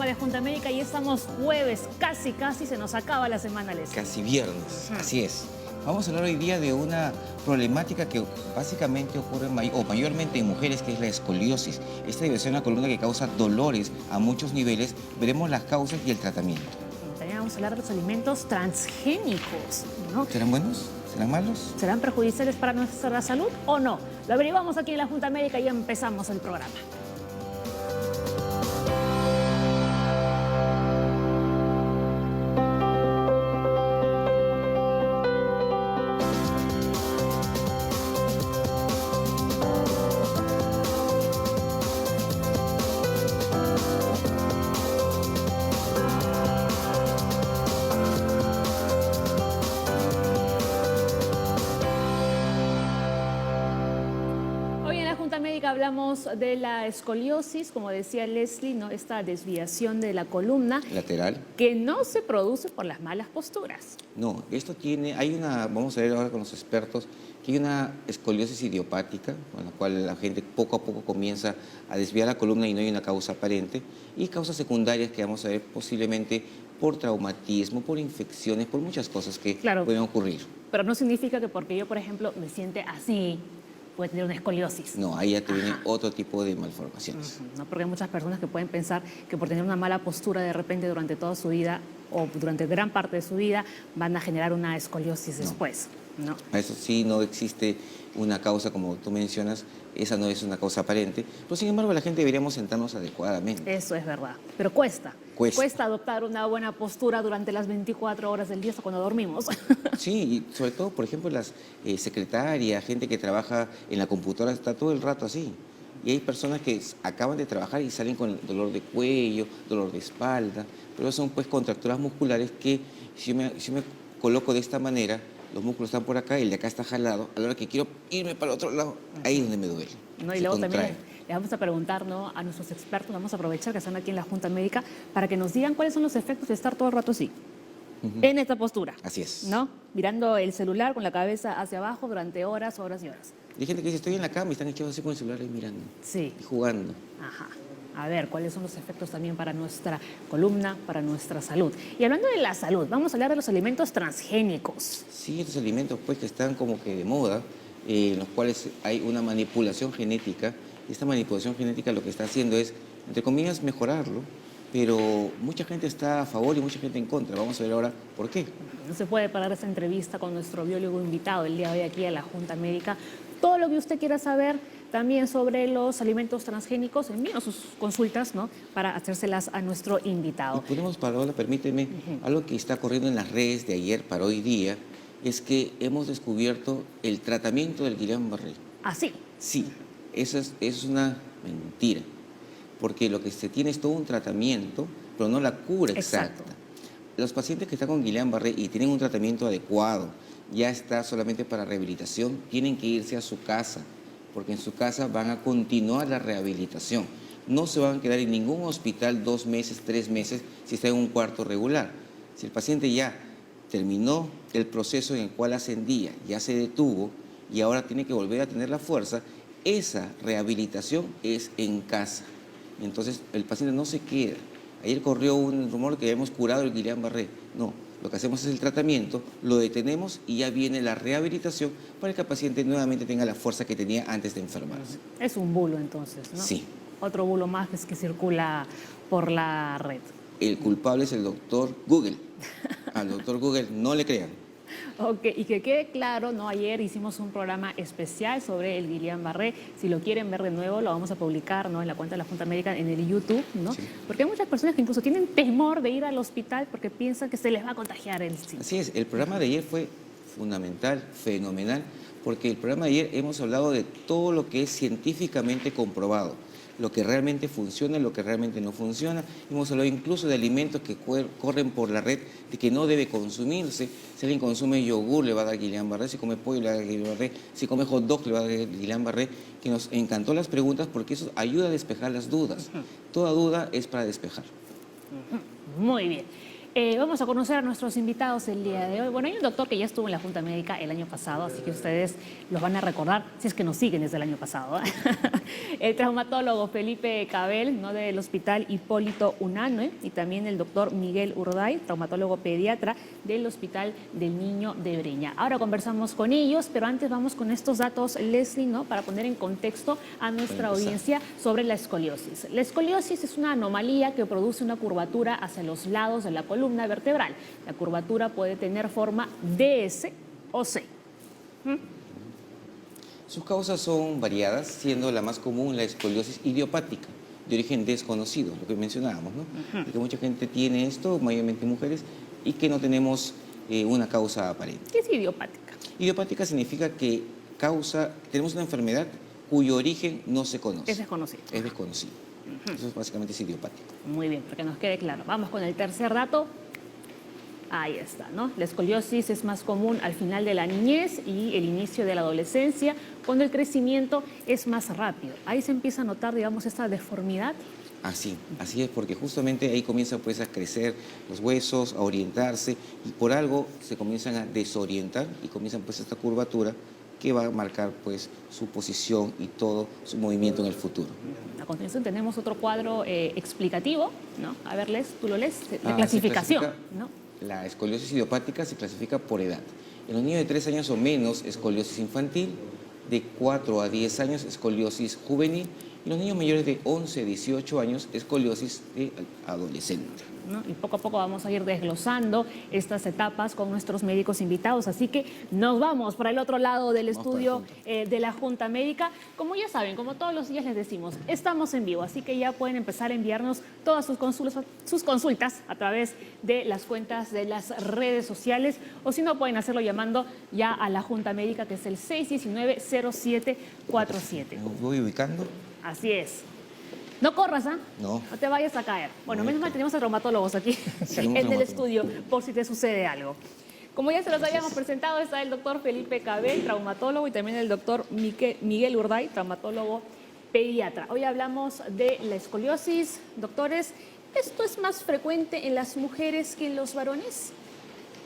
de Junta Médica y estamos jueves, casi se nos acaba la semana, Leslie. Casi viernes, así es. Vamos a hablar hoy día de una problemática que básicamente ocurre mayormente en mujeres, que es la escoliosis. Esta desviación de la columna que causa dolores a muchos niveles. Veremos las causas y el tratamiento. También vamos a hablar de los alimentos transgénicos, ¿no? ¿Serán buenos? ¿Serán malos? ¿Serán perjudiciales para nuestra salud o no? Lo averiguamos aquí en la Junta Médica y empezamos el programa. Hablamos de la escoliosis, como decía Leslie, ¿no? Esta desviación de la columna lateral, que no se produce por las malas posturas. No, esto vamos a ver ahora con los expertos, que hay una escoliosis idiopática, con la cual la gente poco a poco comienza a desviar la columna y no hay una causa aparente, y causas secundarias que vamos a ver posiblemente por traumatismo, por infecciones, por muchas cosas que pueden ocurrir. Pero no significa que porque yo, por ejemplo, me siente así, puede tener una escoliosis. No, ahí ya te viene otro tipo de malformaciones. No, porque hay muchas personas que pueden pensar que por tener una mala postura de repente durante toda su vida o durante gran parte de su vida van a generar una escoliosis después. No. Eso sí, no existe una causa, como tú mencionas, esa no es una causa aparente, pero sin embargo la gente deberíamos sentarnos adecuadamente. Eso es verdad, pero cuesta adoptar una buena postura durante las 24 horas del día hasta cuando dormimos. Sí, y sobre todo, por ejemplo, las secretarias, gente que trabaja en la computadora, está todo el rato así. Y hay personas que acaban de trabajar y salen con dolor de cuello, dolor de espalda, pero son pues contracturas musculares que si yo me coloco de esta manera, los músculos están por acá y el de acá está jalado. A la hora que quiero irme para el otro lado, ahí es donde me duele. No, y luego también le vamos a preguntar, ¿no?, a nuestros expertos, vamos a aprovechar que están aquí en la Junta Médica para que nos digan cuáles son los efectos de estar todo el rato así, en esta postura. Así es. ¿No? Mirando el celular con la cabeza hacia abajo durante horas y horas. Y hay gente que dice, estoy en la cama y están echados así con el celular ahí mirando. Sí. Y jugando. Ajá. A ver, ¿cuáles son los efectos también para nuestra columna, para nuestra salud? Y hablando de la salud, vamos a hablar de los alimentos transgénicos. Sí, estos alimentos pues que están como que de moda, en los cuales hay una manipulación genética. Esta manipulación genética lo que está haciendo es, entre comillas, mejorarlo, pero mucha gente está a favor y mucha gente en contra. Vamos a ver ahora por qué. No se puede parar esta entrevista con nuestro biólogo invitado el día de hoy aquí a la Junta Médica. Todo lo que usted quiera saber también sobre los alimentos transgénicos, envíenos sus consultas, ¿no?, para hacérselas a nuestro invitado. Y podemos, Paola, permíteme, algo que está corriendo en las redes de ayer para hoy día, es que hemos descubierto el tratamiento del Guillain-Barré. ¿Ah, sí? Sí, eso es una mentira, porque lo que se tiene es todo un tratamiento, pero no la cura exacta. Los pacientes que están con Guillain-Barré y tienen un tratamiento adecuado, ya está solamente para rehabilitación, tienen que irse a su casa, porque en su casa van a continuar la rehabilitación. No se van a quedar en ningún hospital 2 meses, 3 meses, si está en un cuarto regular. Si el paciente ya terminó el proceso en el cual ascendía, ya se detuvo y ahora tiene que volver a tener la fuerza, esa rehabilitación es en casa. Entonces el paciente no se queda. Ayer corrió un rumor que habíamos curado el Guillain-Barré. No, lo que hacemos es el tratamiento, lo detenemos y ya viene la rehabilitación para que el paciente nuevamente tenga la fuerza que tenía antes de enfermarse. Es un bulo entonces, ¿no? Sí. Otro bulo más que circula por la red. El culpable es el doctor Google. Al doctor Google no le crean. Ok, y que quede claro, ¿no? Ayer hicimos un programa especial sobre el Guillain-Barré. Si lo quieren ver de nuevo, lo vamos a publicar, ¿no?, en la cuenta de la Junta Médica en el YouTube, ¿no? Sí. Porque hay muchas personas que incluso tienen temor de ir al hospital porque piensan que se les va a contagiar el SIDA. Así es, el programa de ayer fue fundamental, fenomenal, porque el programa de ayer hemos hablado de todo lo que es científicamente comprobado, lo que realmente funciona y lo que realmente no funciona. Hemos hablado incluso de alimentos que corren por la red de que no debe consumirse. Si alguien consume yogur le va a dar Guillain-Barré, si come pollo le va a dar Guillain-Barré, si come hot dog le va a dar Guillain-Barré, que nos encantó las preguntas porque eso ayuda a despejar las dudas. Toda duda es para despejar. Muy bien. Vamos a conocer a nuestros invitados el día de hoy. Bueno, hay un doctor que ya estuvo en la Junta Médica el año pasado, así que ustedes los van a recordar si es que nos siguen desde el año pasado. El traumatólogo Felipe Cabel, ¿no?, del Hospital Hipólito Unanue, y también el doctor Miguel Urday, traumatólogo pediatra del Hospital del Niño de Breña. Ahora conversamos con ellos, pero antes vamos con estos datos, Leslie, ¿no?, para poner en contexto a nuestra audiencia sobre la escoliosis. La escoliosis es una anomalía que produce una curvatura hacia los lados de la columna vertebral. La curvatura puede tener forma DS o C. Sus causas son variadas, siendo la más común la escoliosis idiopática, de origen desconocido, lo que mencionábamos, ¿no? Porque mucha gente tiene esto, mayormente mujeres, y que no tenemos una causa aparente. ¿Qué es idiopática? Idiopática significa que tenemos una enfermedad cuyo origen no se conoce. Es desconocido. Es desconocido. Eso básicamente es idiopático. Muy bien, para que nos quede claro. Vamos con el tercer dato. Ahí está, ¿no? La escoliosis es más común al final de la niñez y el inicio de la adolescencia, cuando el crecimiento es más rápido. Ahí se empieza a notar, digamos, esta deformidad. Así es, porque justamente ahí comienzan pues a crecer los huesos, a orientarse, y por algo se comienzan a desorientar y comienzan pues esta curvatura que va a marcar pues su posición y todo su movimiento en el futuro. A continuación tenemos otro cuadro explicativo, ¿no? A ver, tú lo lees, la clasificación, ¿no? La escoliosis idiopática se clasifica por edad. En los niños de 3 años o menos, escoliosis infantil; de 4 a 10 años, escoliosis juvenil; y los niños mayores de 11 a 18 años, escoliosis de adolescente. ¿No? Y poco a poco vamos a ir desglosando estas etapas con nuestros médicos invitados. Así que nos vamos para el otro lado del estudio de la Junta Médica. Como ya saben, como todos los días les decimos, estamos en vivo, así que ya pueden empezar a enviarnos todas sus consultas a través de las cuentas de las redes sociales, o si no, pueden hacerlo llamando ya a la Junta Médica, que es el 619-0747. ¿Me voy ubicando? Así es. No corras, ¿ah? No. No te vayas a caer. Bueno, menos mal tenemos a traumatólogos aquí en el estudio, por si te sucede algo. Como ya se los habíamos presentado, está el doctor Felipe Cabel, traumatólogo, y también el doctor Miguel Urday, traumatólogo pediatra. Hoy hablamos de la escoliosis. Doctores, ¿esto es más frecuente en las mujeres que en los varones?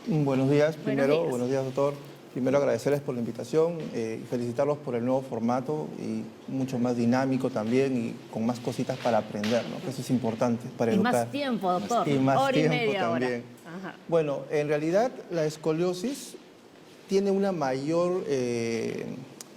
Buenos días, buenos días, doctor. Primero agradecerles por la invitación y felicitarlos por el nuevo formato, y mucho más dinámico también, y con más cositas para aprender, ¿no? Que eso es importante para educar. Y más tiempo, doctor. Y más hora tiempo y media también. Ajá. Bueno, en realidad la escoliosis tiene una mayor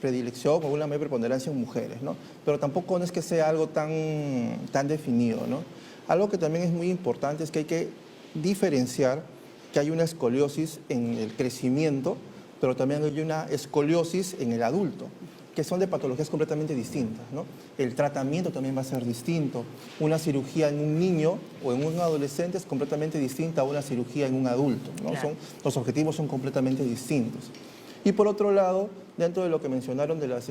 predilección o una mayor preponderancia en mujeres, ¿no? Pero tampoco no es que sea algo tan definido, ¿no? Algo que también es muy importante es que hay que diferenciar que hay una escoliosis en el crecimiento, pero también hay una escoliosis en el adulto, que son de patologías completamente distintas, ¿no? El tratamiento también va a ser distinto. Una cirugía en un niño o en un adolescente es completamente distinta a una cirugía en un adulto, ¿no? Claro. Los objetivos son completamente distintos. Y por otro lado, dentro de lo que mencionaron de las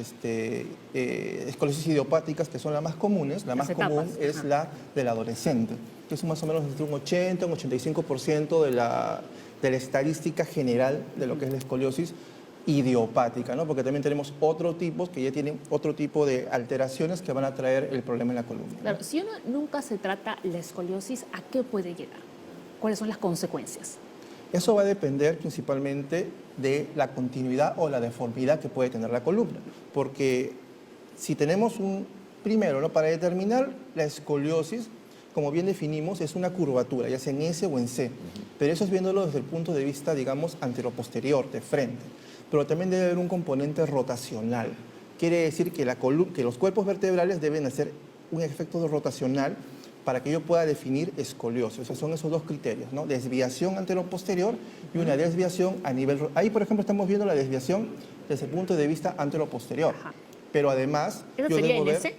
escoliosis idiopáticas, que son las más comunes, la más común es la del adolescente, que es más o menos entre un 80 y un 85% de la estadística general de lo que es la escoliosis idiopática, ¿no? Porque también tenemos otros tipos que ya tienen otro tipo de alteraciones que van a traer el problema en la columna. Claro, si uno nunca se trata la escoliosis, ¿a qué puede llegar? ¿Cuáles son las consecuencias? Eso va a depender principalmente de la continuidad o la deformidad que puede tener la columna, porque si tenemos primero, ¿no?, para determinar la escoliosis, como bien definimos, es una curvatura, ya sea en S o en C, pero eso es viéndolo desde el punto de vista, digamos, anteroposterior, de frente. Pero también debe haber un componente rotacional. Quiere decir que los cuerpos vertebrales deben hacer un efecto rotacional para que yo pueda definir escoliosis. O sea, son esos dos criterios, ¿no? Desviación anteroposterior y una desviación a nivel... Ahí, por ejemplo, estamos viendo la desviación desde el punto de vista anteroposterior. Ajá. Pero además... ¿Eso sería en S?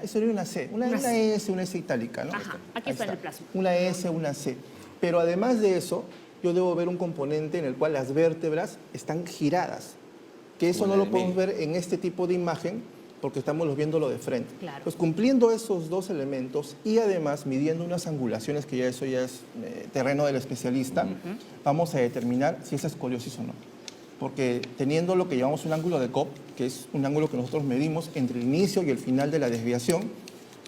Sería una C, una S, una S itálica, ¿no? Ajá, aquí está en el plasma. Una S, una C. Pero además de eso, yo debo ver un componente en el cual las vértebras están giradas, que eso no lo podemos ver en este tipo de imagen porque estamos viéndolo de frente. Claro. Pues cumpliendo esos dos elementos y además midiendo unas angulaciones, que eso ya es terreno del especialista, vamos a determinar si es escoliosis o no. Porque teniendo lo que llamamos un ángulo de Cobb, que es un ángulo que nosotros medimos entre el inicio y el final de la desviación,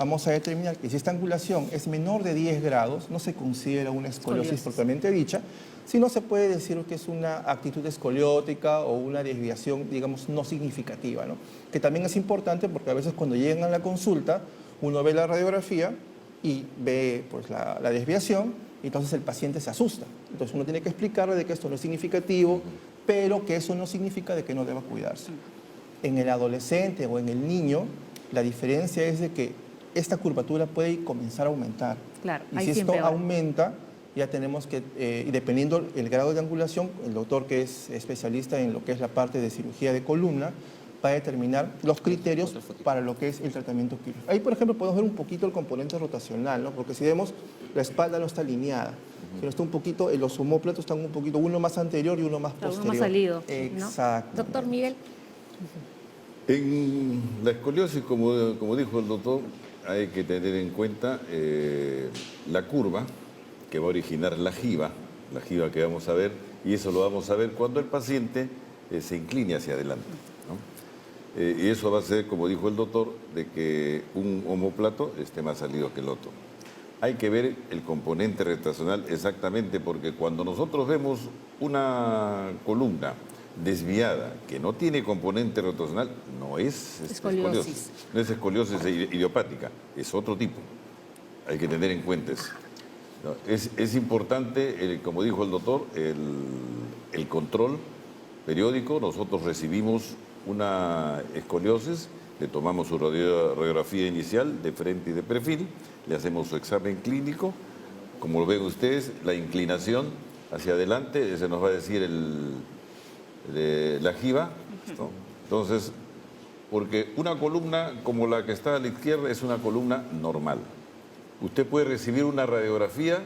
vamos a determinar que si esta angulación es menor de 10 grados, no se considera una escoliosis propiamente dicha, sino se puede decir que es una actitud escoliótica o una desviación, digamos, no significativa, ¿no? Que también es importante porque a veces cuando llegan a la consulta, uno ve la radiografía y ve pues, la desviación, y entonces el paciente se asusta. Entonces uno tiene que explicarle de que esto no es significativo, pero que eso no significa de que no deba cuidarse. En el adolescente o en el niño, la diferencia es de que esta curvatura puede comenzar a aumentar. Claro, y si esto aumenta, ya tenemos que, y dependiendo el grado de angulación, el doctor que es especialista en lo que es la parte de cirugía de columna, va a determinar los criterios para lo que es el tratamiento quirúrgico. Ahí, por ejemplo, podemos ver un poquito el componente rotacional, ¿no? Porque si vemos, la espalda no está alineada, sino está un poquito, los omóplatos están un poquito, uno más anterior y uno más posterior. Uno más salido. Exacto. ¿No? Doctor Miguel. En la escoliosis, como dijo el doctor, hay que tener en cuenta la curva que va a originar la jiba que vamos a ver, y eso lo vamos a ver cuando el paciente se incline hacia adelante, ¿no? Y eso va a ser, como dijo el doctor, de que un omóplato esté más salido que el otro. Hay que ver el componente rotacional exactamente, porque cuando nosotros vemos una columna desviada que no tiene componente rotacional, no es escoliosis. No es escoliosis idiopática, es otro tipo. Hay que tener en cuenta eso. No, es importante, como dijo el doctor, el control periódico. Nosotros recibimos una escoliosis, le tomamos su radiografía inicial de frente y de perfil, le hacemos su examen clínico. Como lo ven ustedes, la inclinación hacia adelante, ese nos va a decir la jiba, ¿no? Entonces, porque una columna como la que está a la izquierda es una columna normal. Usted puede recibir una radiografía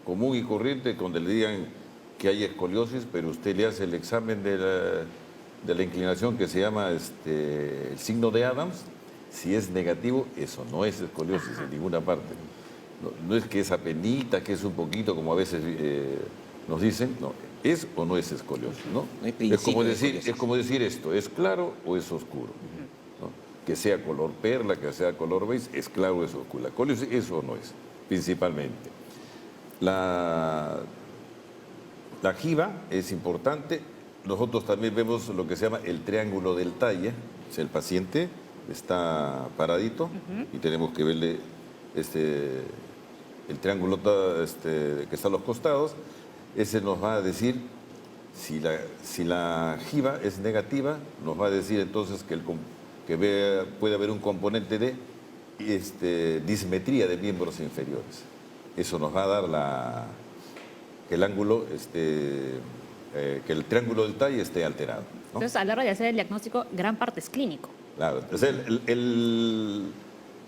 común y corriente donde le digan que hay escoliosis, pero usted le hace el examen de la inclinación que se llama el signo de Adams. Si es negativo, eso no es escoliosis en ninguna parte. No es que es apenita, que es un poquito, como a veces nos dicen, no, es o no es escoliosis, ¿no? Es como decir esto, ¿es claro o es oscuro? ¿No? Que sea color perla, que sea color beige, es claro o es oscuro. La escoliosis, eso o no es, principalmente. La jiba es importante. Nosotros también vemos lo que se llama el triángulo del talle. O sea, el paciente está paradito y tenemos que verle el triángulo que está a los costados. Ese nos va a decir, si la jiba es negativa, nos va a decir entonces que puede haber un componente de dismetría de miembros inferiores. Eso nos va a dar que el ángulo, que el triángulo del talle esté alterado, ¿no? Entonces, a la hora de hacer el diagnóstico, gran parte es clínico. Claro, entonces el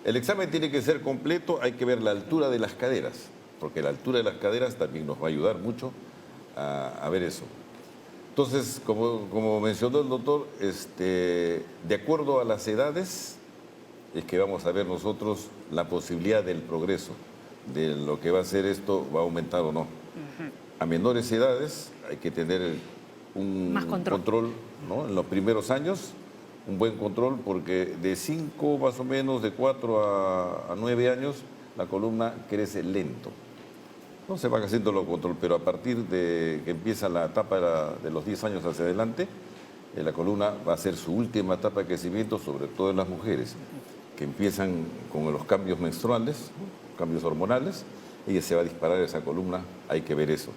examen tiene que ser completo, hay que ver la altura de las caderas, porque la altura de las caderas también nos va a ayudar mucho a ver eso. Entonces, como mencionó el doctor, de acuerdo a las edades, es que vamos a ver nosotros la posibilidad del progreso, de lo que va a ser esto, va a aumentar o no. A menores edades hay que tener un control, ¿no? En los primeros años, un buen control, porque de 5 más o menos, de 4 a 9 años, la columna crece lento. No se va haciendo lo control, pero a partir de que empieza la etapa de los 10 años hacia adelante, la columna va a ser su última etapa de crecimiento, sobre todo en las mujeres, que empiezan con los cambios menstruales, cambios hormonales, y se va a disparar esa columna, hay que ver eso.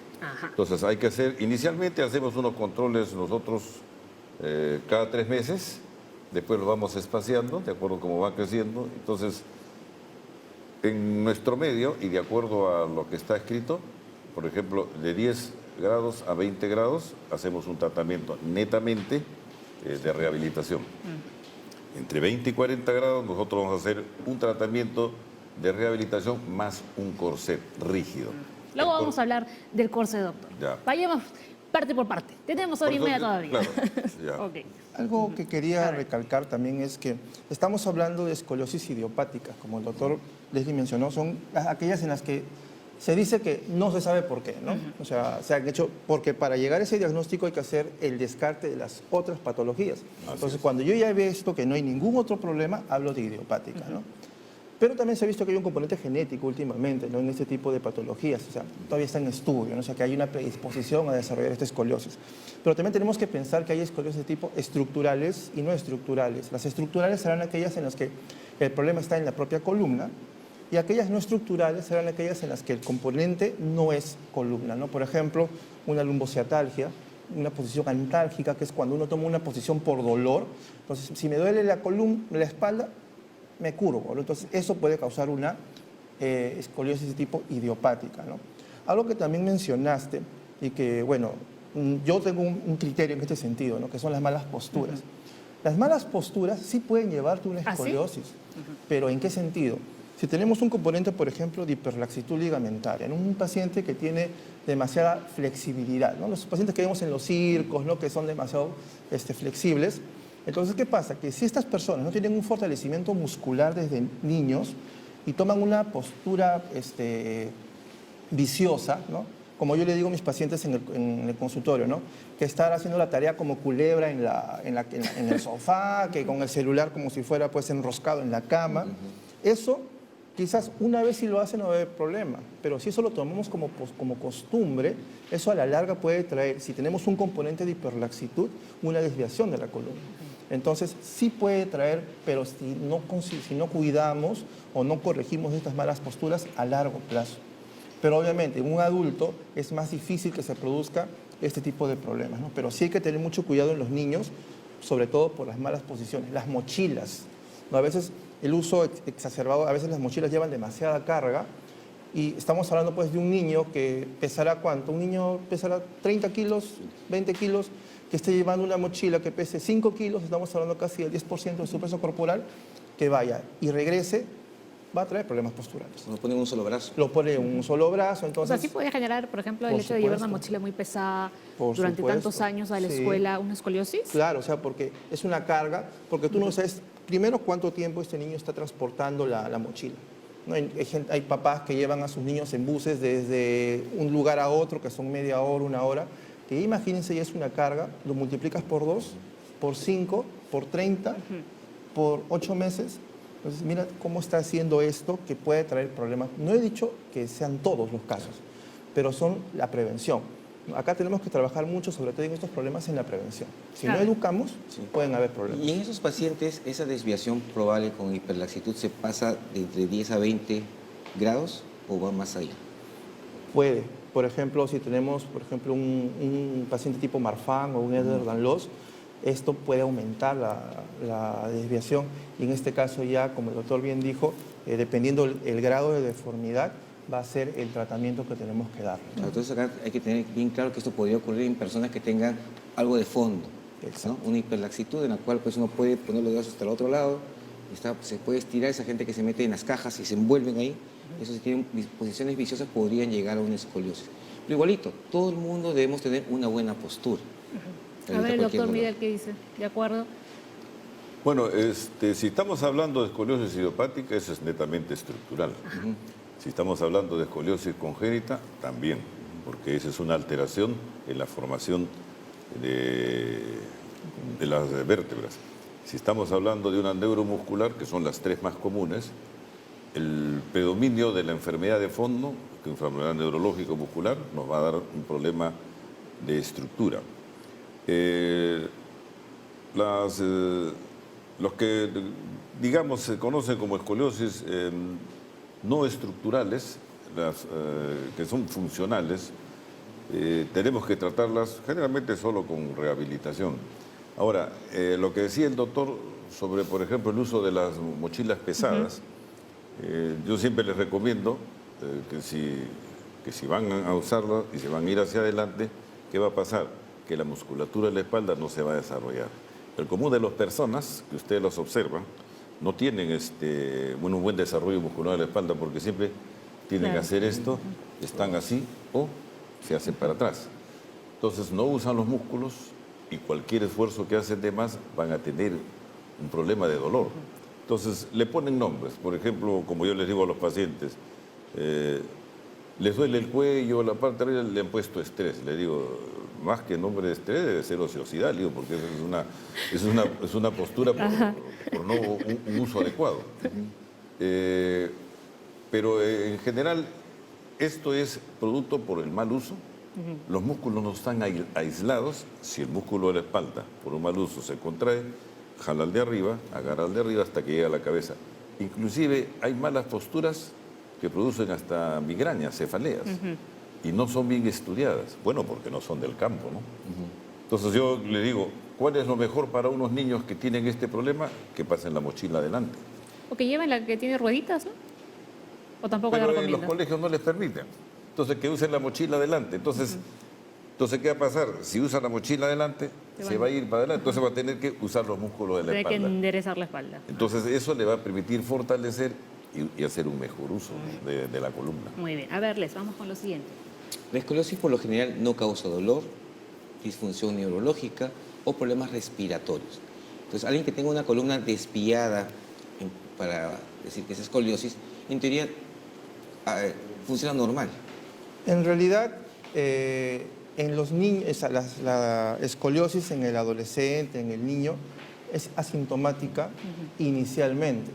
Entonces hay que inicialmente hacemos unos controles nosotros cada 3 meses, después los vamos espaciando de acuerdo a cómo va creciendo. Entonces, en nuestro medio y de acuerdo a lo que está escrito, por ejemplo, de 10 grados a 20 grados hacemos un tratamiento netamente de rehabilitación. Entre 20 y 40 grados nosotros vamos a hacer un tratamiento de rehabilitación más un corset rígido. Luego vamos a hablar del corset, doctor. Ya. Vayamos parte por parte. Tenemos hora y media todavía. Claro, ya. Okay. Algo que quería recalcar también es que estamos hablando de escoliosis idiopática, como el doctor Leslie mencionó, son aquellas en las que se dice que no se sabe por qué, ¿no? O sea, se han hecho, porque para llegar a ese diagnóstico hay que hacer el descarte de las otras patologías. Entonces, cuando yo ya he visto que no hay ningún otro problema, hablo de idiopática, ¿no? Pero también se ha visto que hay un componente genético últimamente, ¿no? En este tipo de patologías, o sea, todavía está en estudio, ¿no? O sea, que hay una predisposición a desarrollar esta escoliosis. Pero también tenemos que pensar que hay escoliosis de tipo estructurales y no estructurales. Las estructurales serán aquellas en las que el problema está en la propia columna y aquellas no estructurales serán aquellas en las que el componente no es columna, ¿no? Por ejemplo, una lumbociatalgia, una posición antálgica, que es cuando uno toma una posición por dolor. Entonces, si me duele la columna, la espalda, me curvo, ¿no? Entonces eso puede causar una escoliosis de tipo idiopática, ¿no? Algo que también mencionaste y que, bueno, yo tengo un criterio en este sentido, ¿no? Que son las malas posturas. Las malas posturas sí pueden llevarte a una escoliosis, pero ¿en qué sentido? Si tenemos un componente, por ejemplo, de hiperlaxitud ligamentaria, en un paciente que tiene demasiada flexibilidad, ¿no? Los pacientes que vemos en los circos, ¿no? Que son demasiado flexibles. Entonces, ¿qué pasa? Que si estas personas no tienen un fortalecimiento muscular desde niños y toman una postura viciosa, ¿no? Como yo le digo a mis pacientes en el consultorio, ¿no? Que estar haciendo la tarea como culebra en el sofá, que con el celular como si fuera pues enroscado en la cama, eso quizás una vez si lo hacen no va a haber problema, pero si eso lo tomamos como costumbre, eso a la larga puede traer, si tenemos un componente de hiperlaxitud, una desviación de la columna. Entonces sí puede traer, pero si no cuidamos o no corregimos estas malas posturas a largo plazo. Pero obviamente en un adulto es más difícil que se produzca este tipo de problemas, ¿no? Pero sí hay que tener mucho cuidado en los niños, sobre todo por las malas posiciones. Las mochilas, ¿no? A veces el uso exacerbado, a veces las mochilas llevan demasiada carga y estamos hablando pues de un niño que pesará ¿cuánto? Un niño pesará 30 kilos, 20 kilos, que esté llevando una mochila que pese 5 kilos, estamos hablando casi del 10% de su peso corporal, que vaya y regrese, va a traer problemas posturales. Lo pone en un solo brazo. Lo pone en un solo brazo, entonces... O sea, sí puede generar, por ejemplo, el hecho de llevar una mochila muy pesada durante tantos años a la escuela, una escoliosis. Claro, o sea, porque es una carga, porque tú no sabes, primero, cuánto tiempo este niño está transportando la mochila. ¿No? Hay papás que llevan a sus niños en buses desde un lugar a otro, que son media hora, una hora, que imagínense, ya es una carga, lo multiplicas por 2, por 5, por 30, por 8 meses. Entonces, mira cómo está haciendo esto que puede traer problemas. No he dicho que sean todos los casos, pero son la prevención. Acá tenemos que trabajar mucho, sobre todo en estos problemas, en la prevención. Si no educamos, pueden haber problemas. Y en esos pacientes, esa desviación probable con hiperlaxitud se pasa de entre 10 a 20 grados o va más allá. Puede. Por ejemplo, si tenemos, por ejemplo, un paciente tipo Marfan o un Ehlers-Danlos, esto puede aumentar la desviación y en este caso ya, como el doctor bien dijo, dependiendo el grado de deformidad, va a ser el tratamiento que tenemos que dar. Entonces acá hay que tener bien claro que esto podría ocurrir en personas que tengan algo de fondo, ¿no? Una hiperlaxitud en la cual pues, uno puede poner los brazos hasta el otro lado, se puede estirar, esa gente que se mete en las cajas y se envuelven ahí, eso si tienen posiciones viciosas podrían llegar a una escoliosis. Pero igualito, todo el mundo debemos tener una buena postura. A ver, doctor Miguel, ¿qué dice? ¿De acuerdo? Bueno, si estamos hablando de escoliosis idiopática, eso es netamente estructural. Si estamos hablando de escoliosis congénita, también, porque esa es una alteración en la formación de las vértebras. Si estamos hablando de una neuromuscular, que son las tres más comunes, el predominio de la enfermedad de fondo, que es una enfermedad neurológica muscular, nos va a dar un problema de estructura. Los que, digamos, se conocen como escoliosis no estructurales, que son funcionales, tenemos que tratarlas generalmente solo con rehabilitación. Ahora, lo que decía el doctor sobre, por ejemplo, el uso de las mochilas pesadas, yo siempre les recomiendo que si van a usarlas y se van a ir hacia adelante, ¿qué va a pasar? Que la musculatura de la espalda no se va a desarrollar. El común de las personas, que ustedes los observan, no tienen un buen desarrollo muscular de la espalda porque siempre tienen que hacer esto, están así o se hacen para atrás. Entonces no usan los músculos y cualquier esfuerzo que hacen de más van a tener un problema de dolor. Entonces le ponen nombres, por ejemplo, como yo les digo a los pacientes, les duele el cuello, la parte de arriba, le han puesto estrés. Le digo, más que nombre de estrés debe ser ociosidad, digo, porque es una postura por no un uso adecuado. Pero en general esto es producto por el mal uso. Los músculos no están aislados. Si el músculo de la espalda por un mal uso se contrae, jala al de arriba, agarra al de arriba hasta que llega a la cabeza. Inclusive hay malas posturas que producen hasta migrañas, cefaleas, y no son bien estudiadas. Bueno, porque no son del campo, ¿no? Entonces yo le digo, ¿cuál es lo mejor para unos niños que tienen este problema? Que pasen la mochila adelante. O que lleven la que tiene rueditas, ¿no? O tampoco la Pero en los recomienda. colegios no les permiten. Entonces, que usen la mochila adelante. Entonces, ¿qué va a pasar? Si usa la mochila adelante, se va a ir para adelante. Entonces va a tener que usar los músculos de la Tiene que espalda. enderezar la espalda. Entonces, eso le va a permitir fortalecer y hacer un mejor uso de la columna. Muy bien. A ver, Les, vamos con lo siguiente. La escoliosis por lo general no causa dolor, disfunción neurológica o problemas respiratorios. Entonces, alguien que tenga una columna desviada, para decir que es escoliosis, en teoría funciona normal. En realidad, en los niños, la escoliosis en el adolescente, en el niño, es asintomática inicialmente.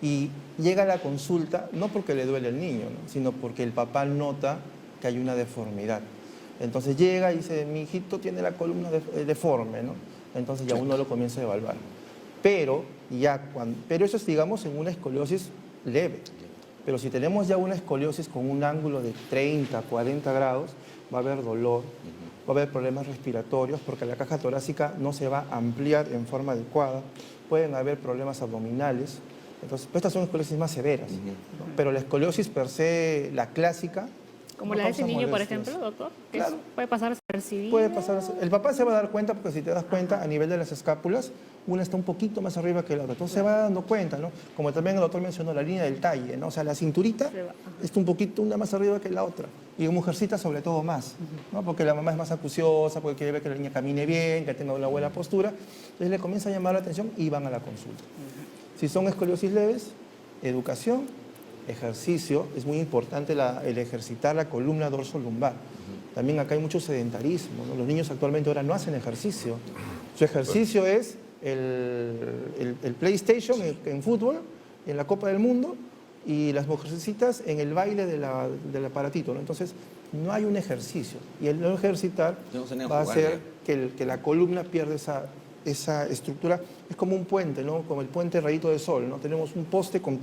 Y llega a la consulta no porque le duele el niño, ¿no? Sino porque el papá nota que hay una deformidad. Entonces llega y dice, mi hijito tiene la columna deforme, ¿no? Entonces ya uno lo comienza a evaluar. Pero eso es, digamos, en una escoliosis leve. Pero si tenemos ya una escoliosis con un ángulo de 30, 40 grados, va a haber dolor, va a haber problemas respiratorios porque la caja torácica no se va a ampliar en forma adecuada, pueden haber problemas abdominales. Entonces, pues estas son escoliosis más severas, ¿no? Pero la escoliosis per se, la clásica... Como no la de ese causa niño, por molestias. ejemplo, doctor, que Claro. puede pasar desapercibido. Puede pasar. El papá se va a dar cuenta porque si te das cuenta, a nivel de las escápulas, una está un poquito más arriba que la otra. Entonces se va dando cuenta, ¿no? Como también el doctor mencionó, la línea del talle, ¿no? O sea, la cinturita Se va. está un poquito, una más arriba que la otra. Y en mujercita sobre todo más, ¿no? Porque la mamá es más acuciosa, porque quiere ver que la niña camine bien, que tenga una buena postura. Entonces le comienza a llamar la atención y van a la consulta. Si son escoliosis leves, educación, ejercicio, es muy importante el ejercitar la columna dorso-lumbar. También acá hay mucho sedentarismo, ¿no? Los niños actualmente ahora no hacen ejercicio. Su ejercicio es el PlayStation en fútbol, en la Copa del Mundo, y las mujercitas en el baile del aparatito, ¿no? Entonces, no hay un ejercicio. Y el no ejercitar No se van a va a jugar hacer que la columna pierda esa estructura. Es como un puente, ¿no? Como el puente Rayito de Sol, ¿no? Tenemos un poste con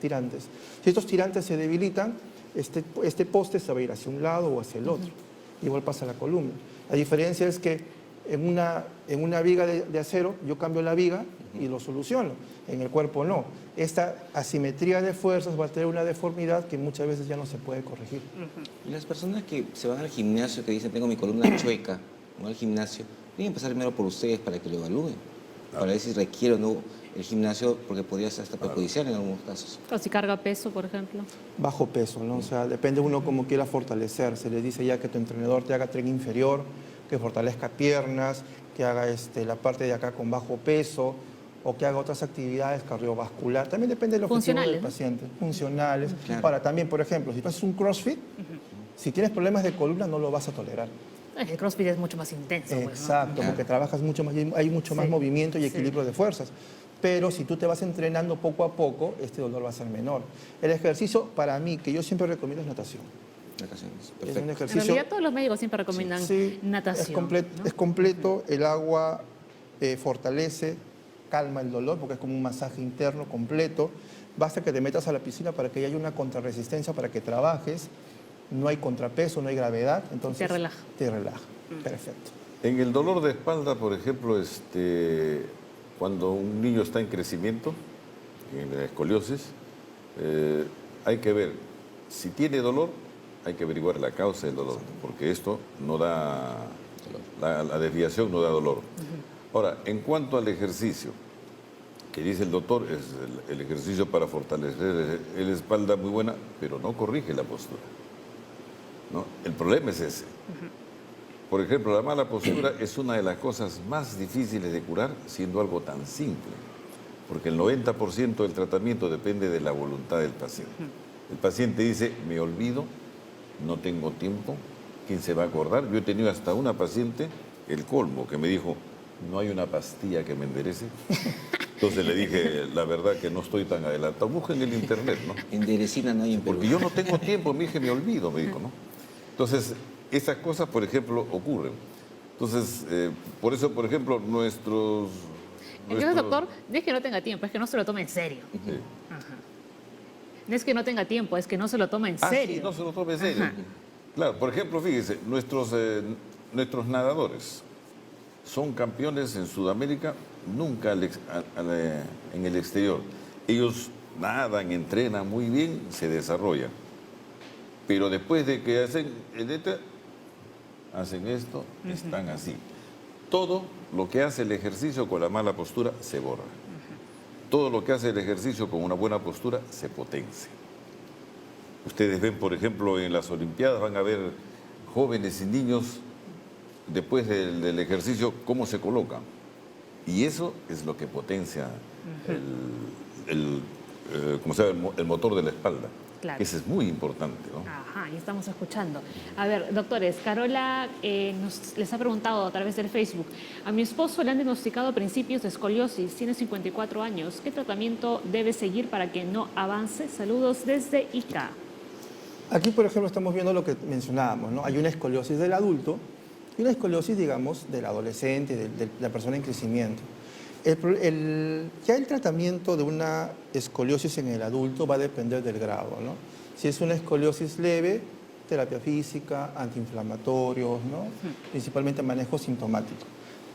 tirantes. Si estos tirantes se debilitan, este poste se va a ir hacia un lado o hacia el otro. Igual pasa la columna. La diferencia es que en una viga de acero yo cambio la viga y lo soluciono. En el cuerpo no. Esta asimetría de fuerzas va a tener una deformidad que muchas veces ya no se puede corregir. Y las personas que se van al gimnasio, que dicen tengo mi columna chueca, no al gimnasio, tienen que pasar primero por ustedes para que lo evalúen, para ver si requiere o no el gimnasio, porque podría ser hasta perjudicial en algunos casos. O si carga peso, por ejemplo. Bajo peso, ¿no? O sea, depende uno cómo quiera fortalecer. Se le dice ya que tu entrenador te haga tren inferior, que fortalezca piernas, que haga la parte de acá con bajo peso, o que haga otras actividades cardiovasculares. También depende del objetivo del Funcionales, ¿no? paciente. Funcionales. Claro. Para también, por ejemplo, si tú haces un CrossFit, si tienes problemas de columna no lo vas a tolerar. El CrossFit es mucho más intenso. pues, ¿no? Exacto, Claro. porque trabajas mucho más, hay mucho más Sí, movimiento y sí. equilibrio de fuerzas. Pero si tú te vas entrenando poco a poco, este dolor va a ser menor. El ejercicio, para mí, que yo siempre recomiendo es natación. Vacaciones. Es un Perfecto. En ejercicio... realidad todos los médicos siempre recomiendan Sí, natación. ¿no? es completo, el agua fortalece, calma el dolor, porque es como un masaje interno completo. Basta que te metas a la piscina para que haya una contrarresistencia, para que trabajes. No hay contrapeso, no hay gravedad, entonces... Te relaja. Te relaja, perfecto. En el dolor de espalda, por ejemplo, cuando un niño está en crecimiento, en la escoliosis, hay que ver, si tiene dolor, hay que averiguar la causa del dolor, porque esto no da, la desviación no da dolor. Ahora, en cuanto al ejercicio, que dice el doctor, es el ejercicio para fortalecer la espalda muy buena, pero no corrige la postura, ¿no? El problema es ese. Por ejemplo, la mala postura es una de las cosas más difíciles de curar, siendo algo tan simple, porque el 90% del tratamiento depende de la voluntad del paciente. El paciente dice, me olvido, no tengo tiempo, ¿quién se va a acordar? Yo he tenido hasta una paciente, el colmo, que me dijo, no hay una pastilla que me enderece. Entonces le dije, la verdad que no estoy tan adelantado. Busquen en el internet, ¿no? En Derecina no hay en Perú. Porque yo no tengo tiempo, me dije, me olvido, me dijo, ¿no? Entonces, esas cosas, por ejemplo, ocurren. Entonces, por eso, por ejemplo, Entonces, doctor, no es que no tenga tiempo, es que no se lo toma en serio. Sí. Ajá. No es que no tenga tiempo, es que no se lo toma en Ah, serio. sí, no se lo tome en serio. Ajá. Claro, por ejemplo, fíjese, nuestros nadadores son campeones en Sudamérica, nunca en el exterior. Ellos nadan, entrenan muy bien, se desarrollan. Pero después de que hacen hacen esto, están así. Todo lo que hace el ejercicio con la mala postura se borra. Todo lo que hace el ejercicio con una buena postura se potencia. Ustedes ven, por ejemplo, en las Olimpiadas van a ver jóvenes y niños después del ejercicio cómo se colocan. Y eso es lo que potencia como se llama, el motor de la espalda. Claro. Ese es muy importante, ¿no? Ajá, y estamos escuchando. A ver, doctores, Carola les ha preguntado a través del Facebook, a mi esposo le han diagnosticado principios de escoliosis, tiene 54 años, ¿qué tratamiento debe seguir para que no avance? Saludos desde Ica. Aquí, por ejemplo, estamos viendo lo que mencionábamos, ¿no? Hay una escoliosis del adulto y una escoliosis, digamos, del adolescente, de la persona en crecimiento. Ya el tratamiento de una escoliosis en el adulto va a depender del grado, ¿no? Si es una escoliosis leve, terapia física, antiinflamatorios, ¿no? Principalmente manejo sintomático.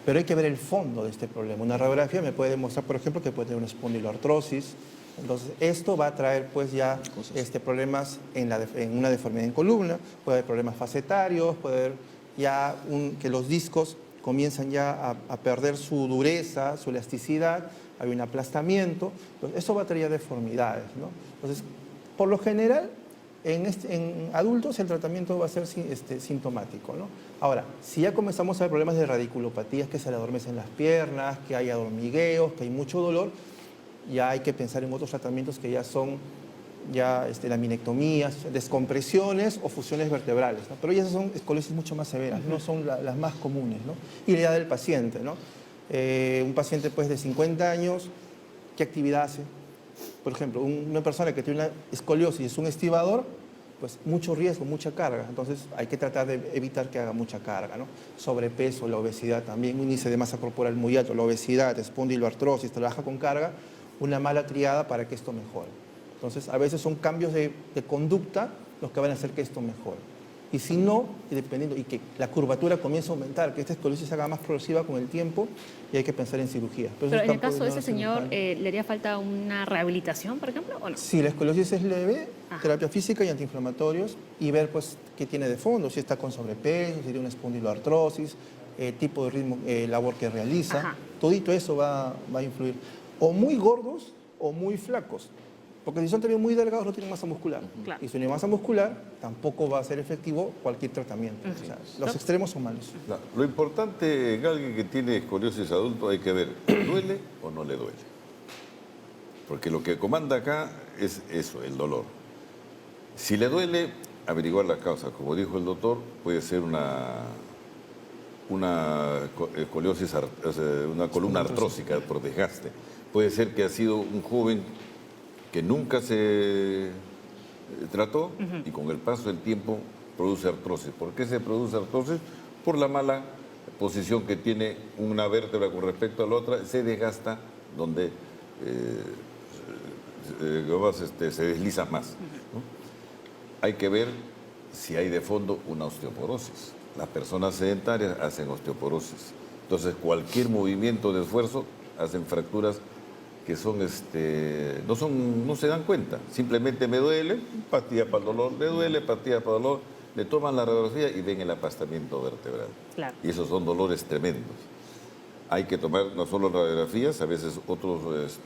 Pero hay que ver el fondo de este problema. Una radiografía me puede demostrar, por ejemplo, que puede tener una espondiloartrosis. Entonces, esto va a traer pues ya problemas en una deformidad en columna, puede haber problemas facetarios, puede haber ya que los discos comienzan ya a perder su dureza, su elasticidad, hay un aplastamiento, entonces eso va a traer deformidades, ¿no? Entonces, por lo general, en adultos el tratamiento va a ser sintomático, ¿no? Ahora, si ya comenzamos a ver problemas de radiculopatías, que se le adormecen las piernas, que hay hormigueos, que hay mucho dolor, ya hay que pensar en otros tratamientos que ya son laminectomías, descompresiones o fusiones vertebrales, ¿no? Pero esas son escoliosis mucho más severas, no son las más comunes, ¿no? Y la edad del paciente, ¿no? Un paciente pues, de 50 años, ¿qué actividad hace? Por ejemplo, una persona que tiene una escoliosis y es un estibador, pues mucho riesgo, mucha carga. Entonces hay que tratar de evitar que haga mucha carga, ¿no? Sobrepeso, la obesidad también, un índice de masa corporal muy alto, la obesidad, espondiloartrosis, trabaja con carga, una mala triada para que esto mejore. Entonces, a veces son cambios de conducta los que van a hacer que esto mejore. Y si no, dependiendo, y que la curvatura comience a aumentar, que esta escoliosis se haga más progresiva con el tiempo, y hay que pensar en cirugía. Pero en el caso de ese señor, ¿le haría falta una rehabilitación, por ejemplo, o no? Si la escoliosis es leve, terapia física y antiinflamatorios, y ver pues qué tiene de fondo, si está con sobrepeso, si tiene una espondiloartrosis, tipo de ritmo, labor que realiza, todito eso va a influir. O muy gordos o muy flacos. Porque si son también muy delgados no tienen masa muscular. Claro. Y si no hay masa muscular, tampoco va a ser efectivo cualquier tratamiento. O sea, los extremos son malos. No, lo importante en alguien que tiene escoliosis adulto hay que ver, ¿duele o no le duele? Porque lo que comanda acá es eso, el dolor. Si le duele, averiguar la causa. Como dijo el doctor, puede ser una escoliosis, una columna artrósica por desgaste. Puede ser que ha sido un joven que nunca se trató y con el paso del tiempo produce artrosis. ¿Por qué se produce artrosis? Por la mala posición que tiene una vértebra con respecto a la otra, se desgasta donde se desliza más, ¿no? Hay que ver si hay de fondo una osteoporosis. Las personas sedentarias hacen osteoporosis. Entonces, cualquier movimiento de esfuerzo hacen fracturas que son, no se dan cuenta. Simplemente me duele, pastilla para el dolor, le duele, pastilla para el dolor, le toman la radiografía y ven el aplastamiento vertebral. Claro. Y esos son dolores tremendos. Hay que tomar no solo radiografías, a veces otros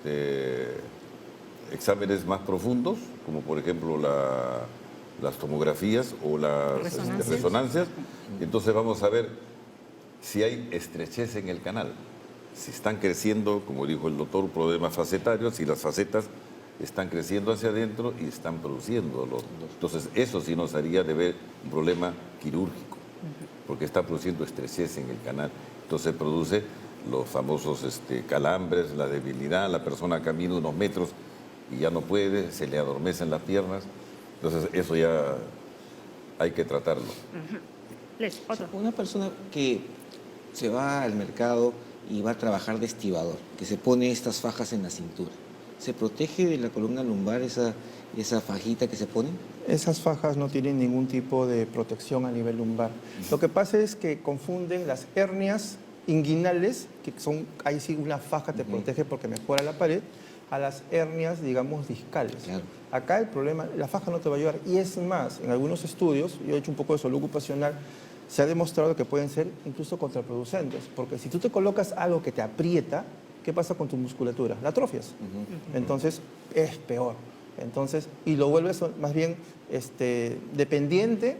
exámenes más profundos, como por ejemplo las tomografías o las resonancias. Entonces vamos a ver si hay estrechez en el canal. Si están creciendo, como dijo el doctor, problemas facetarios, si las facetas están creciendo hacia adentro y están produciendo dolor. Entonces, eso sí nos haría de ver un problema quirúrgico, porque está produciendo estrechez en el canal. Entonces, produce los famosos calambres, la debilidad, la persona camina unos metros y ya no puede, se le adormecen las piernas. Entonces eso ya hay que tratarlo. Les, otro. Una persona que se va al mercado y va a trabajar de estibador, que se pone estas fajas en la cintura, ¿se protege de la columna lumbar esa fajita que se pone? Esas fajas no tienen ningún tipo de protección a nivel lumbar. Lo que pasa es que confunden las hernias inguinales, que son, ahí sí una faja te protege porque mejora la pared, a las hernias, digamos, discales. Claro. Acá el problema, la faja no te va a ayudar. Y es más, en algunos estudios, yo he hecho un poco de salud ocupacional, se ha demostrado que pueden ser incluso contraproducentes. Porque si tú te colocas algo que te aprieta, ¿qué pasa con tu musculatura? La atrofias. Entonces, es peor. Entonces, y lo vuelves más bien dependiente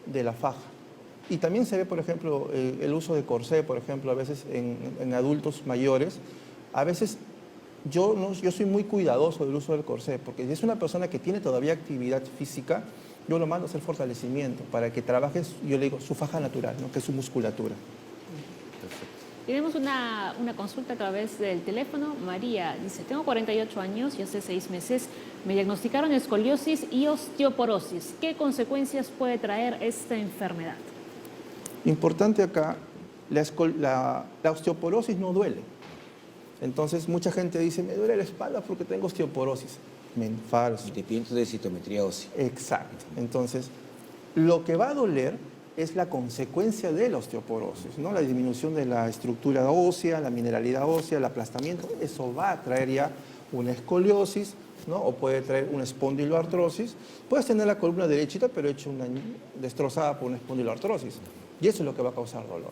de la faja. Y también se ve, por ejemplo, el uso de corsé, por ejemplo, a veces en adultos mayores. A veces yo soy muy cuidadoso del uso del corsé, porque si es una persona que tiene todavía actividad física, yo lo mando a hacer fortalecimiento para que trabaje, yo le digo, su faja natural, ¿no? Que es su musculatura. Tenemos una consulta a través del teléfono. María dice, tengo 48 años y hace 6 meses me diagnosticaron escoliosis y osteoporosis. ¿Qué consecuencias puede traer esta enfermedad? Importante acá, la osteoporosis no duele. Entonces, mucha gente dice, me duele la espalda porque tengo osteoporosis. Falso. Y te pienso de citometría ósea. Exacto. Entonces, lo que va a doler es la consecuencia de la osteoporosis, ¿no? La disminución de la estructura ósea, la mineralidad ósea, el aplastamiento. Eso va a traer ya una escoliosis, ¿no? O puede traer una espondiloartrosis. Puedes tener la columna derechita, pero hecha destrozada por una espondiloartrosis. Y eso es lo que va a causar dolor.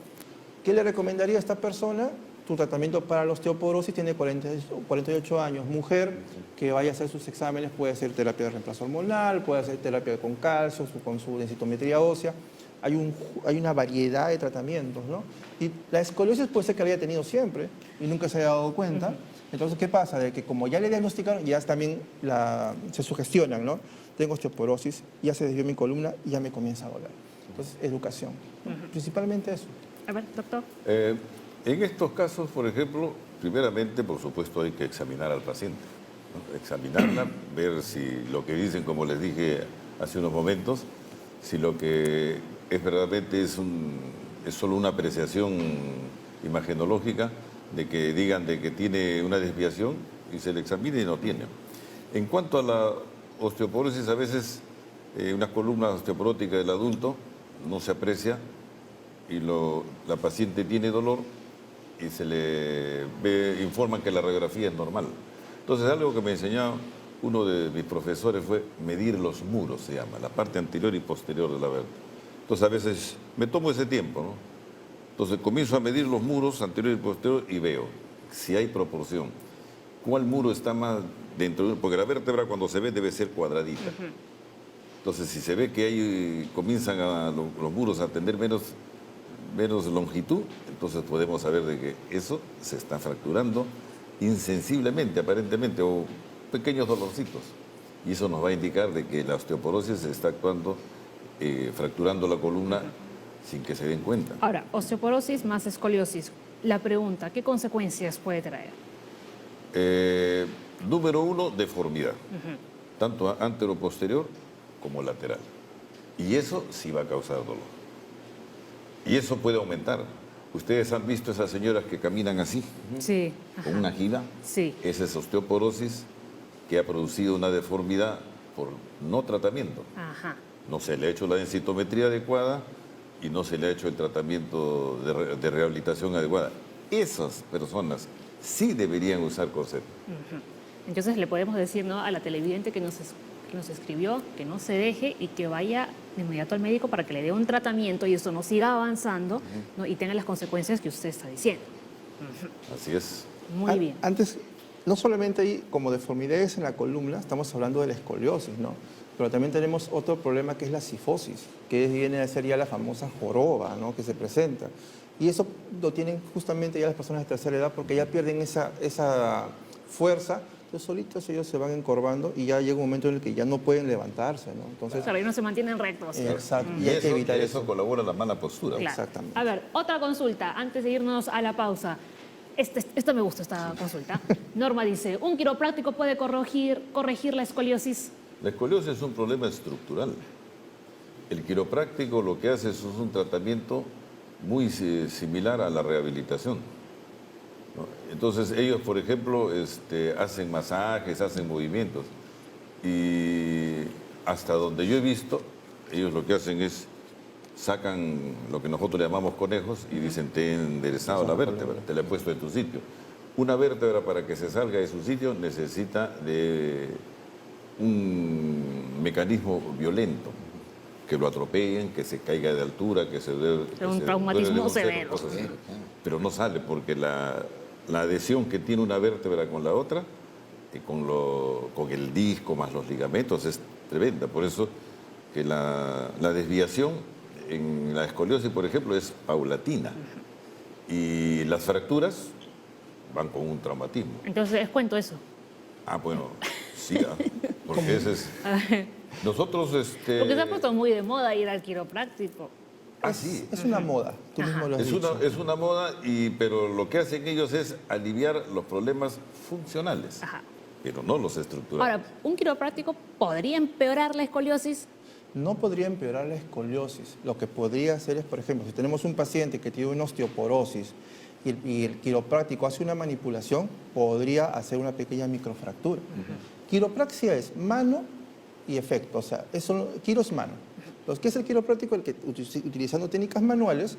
¿Qué le recomendaría a esta persona? Tu tratamiento para la osteoporosis tiene 48 años. Mujer que vaya a hacer sus exámenes, puede hacer terapia de reemplazo hormonal, puede hacer terapia con calcio, con su densitometría ósea. Hay una variedad de tratamientos, ¿no? Y la escoliosis puede ser que la haya tenido siempre y nunca se haya dado cuenta. Entonces, ¿qué pasa? De que como ya le diagnosticaron, ya también se sugestionan, ¿no? Tengo osteoporosis, ya se desvió mi columna y ya me comienza a doler. Entonces, educación. Principalmente eso. A ver, doctor. En estos casos, por ejemplo, primeramente, por supuesto, hay que examinar al paciente, ¿no? Examinarla, ver si lo que dicen, como les dije hace unos momentos, si lo que es verdaderamente es solo una apreciación imagenológica, de que digan de que tiene una desviación y se le examine y no tiene. En cuanto a la osteoporosis, a veces una columna osteoporótica del adulto no se aprecia y la paciente tiene dolor y se le informan que la radiografía es normal. Entonces, algo que me enseñó uno de mis profesores fue medir los muros, se llama, la parte anterior y posterior de la vértebra. Entonces, a veces me tomo ese tiempo, ¿no? Entonces, comienzo a medir los muros anterior y posterior y veo si hay proporción. ¿Cuál muro está más dentro? Porque la vértebra, cuando se ve, debe ser cuadradita. Entonces, si se ve que comienzan los muros a tener menos longitud, entonces podemos saber de que eso se está fracturando insensiblemente, aparentemente, o pequeños dolorcitos. Y eso nos va a indicar de que la osteoporosis se está actuando, fracturando la columna sin que se den cuenta. Ahora, osteoporosis más escoliosis. La pregunta, ¿qué consecuencias puede traer? Número 1, deformidad. Tanto antero-posterior como lateral. Y eso sí va a causar dolor. Y eso puede aumentar. ¿Ustedes han visto esas señoras que caminan así? Sí. Con una gila. Sí. Esa es osteoporosis que ha producido una deformidad por no tratamiento. Ajá. No se le ha hecho la densitometría adecuada y no se le ha hecho el tratamiento de rehabilitación adecuada. Esas personas sí deberían usar corset. Entonces le podemos decir, ¿no?, a la televidente que nos escribió que no se deje y que vaya de inmediato al médico para que le dé un tratamiento y esto no siga avanzando, ¿no?, y tenga las consecuencias que usted está diciendo. Así es. Muy bien. Antes, no solamente hay como deformidades en la columna, estamos hablando de la escoliosis, ¿no? Pero también tenemos otro problema que es la cifosis, que viene a ser ya la famosa joroba, ¿no?, que se presenta. Y eso lo tienen justamente ya las personas de tercera edad porque ya pierden esa fuerza. Entonces, solitos ellos se van encorvando y ya llega un momento en el que ya no pueden levantarse, ¿no? Entonces, Claro, y no se mantienen rectos. exacto. Y Y hay que evitar eso colabora en la mala postura. Claro. Exactamente. A ver, otra consulta, antes de irnos a la pausa. Esto me gusta, esta consulta. Norma dice, ¿un quiropráctico puede corregir la escoliosis? La escoliosis es un problema estructural. El quiropráctico lo que hace es un tratamiento muy similar a la rehabilitación, ¿no? Entonces ellos, por ejemplo, hacen masajes, hacen movimientos y hasta donde yo he visto, ellos lo que hacen es sacan lo que nosotros llamamos conejos y dicen te he enderezado la vértebra, te la he puesto en tu sitio. Una vértebra para que se salga de su sitio necesita de un mecanismo violento, que lo atropellen, que se caiga de altura, que se duele. Un traumatismo severo. Cosas así. Pero no sale porque la adhesión que tiene una vértebra con la otra, con el disco más los ligamentos, es tremenda. Por eso que la desviación en la escoliosis, por ejemplo, es paulatina. Y las fracturas van con un traumatismo. Entonces, les cuento eso. Ah, bueno, sí, porque ese es... Nosotros, Porque se ha puesto muy de moda ir al quiropráctico. sí. Es una moda, tú mismo lo has dicho. Es una moda, pero lo que hacen ellos es aliviar los problemas funcionales, Ajá. pero no los estructurales. Ahora, ¿un quiropráctico podría empeorar la escoliosis? No podría empeorar la escoliosis. Lo que podría hacer es, por ejemplo, si tenemos un paciente que tiene una osteoporosis y el quiropráctico hace una manipulación, podría hacer una pequeña microfractura. Quiropraxia es mano y efecto, o sea, quiro es mano. Lo que es el quiropráctico, el que utilizando técnicas manuales,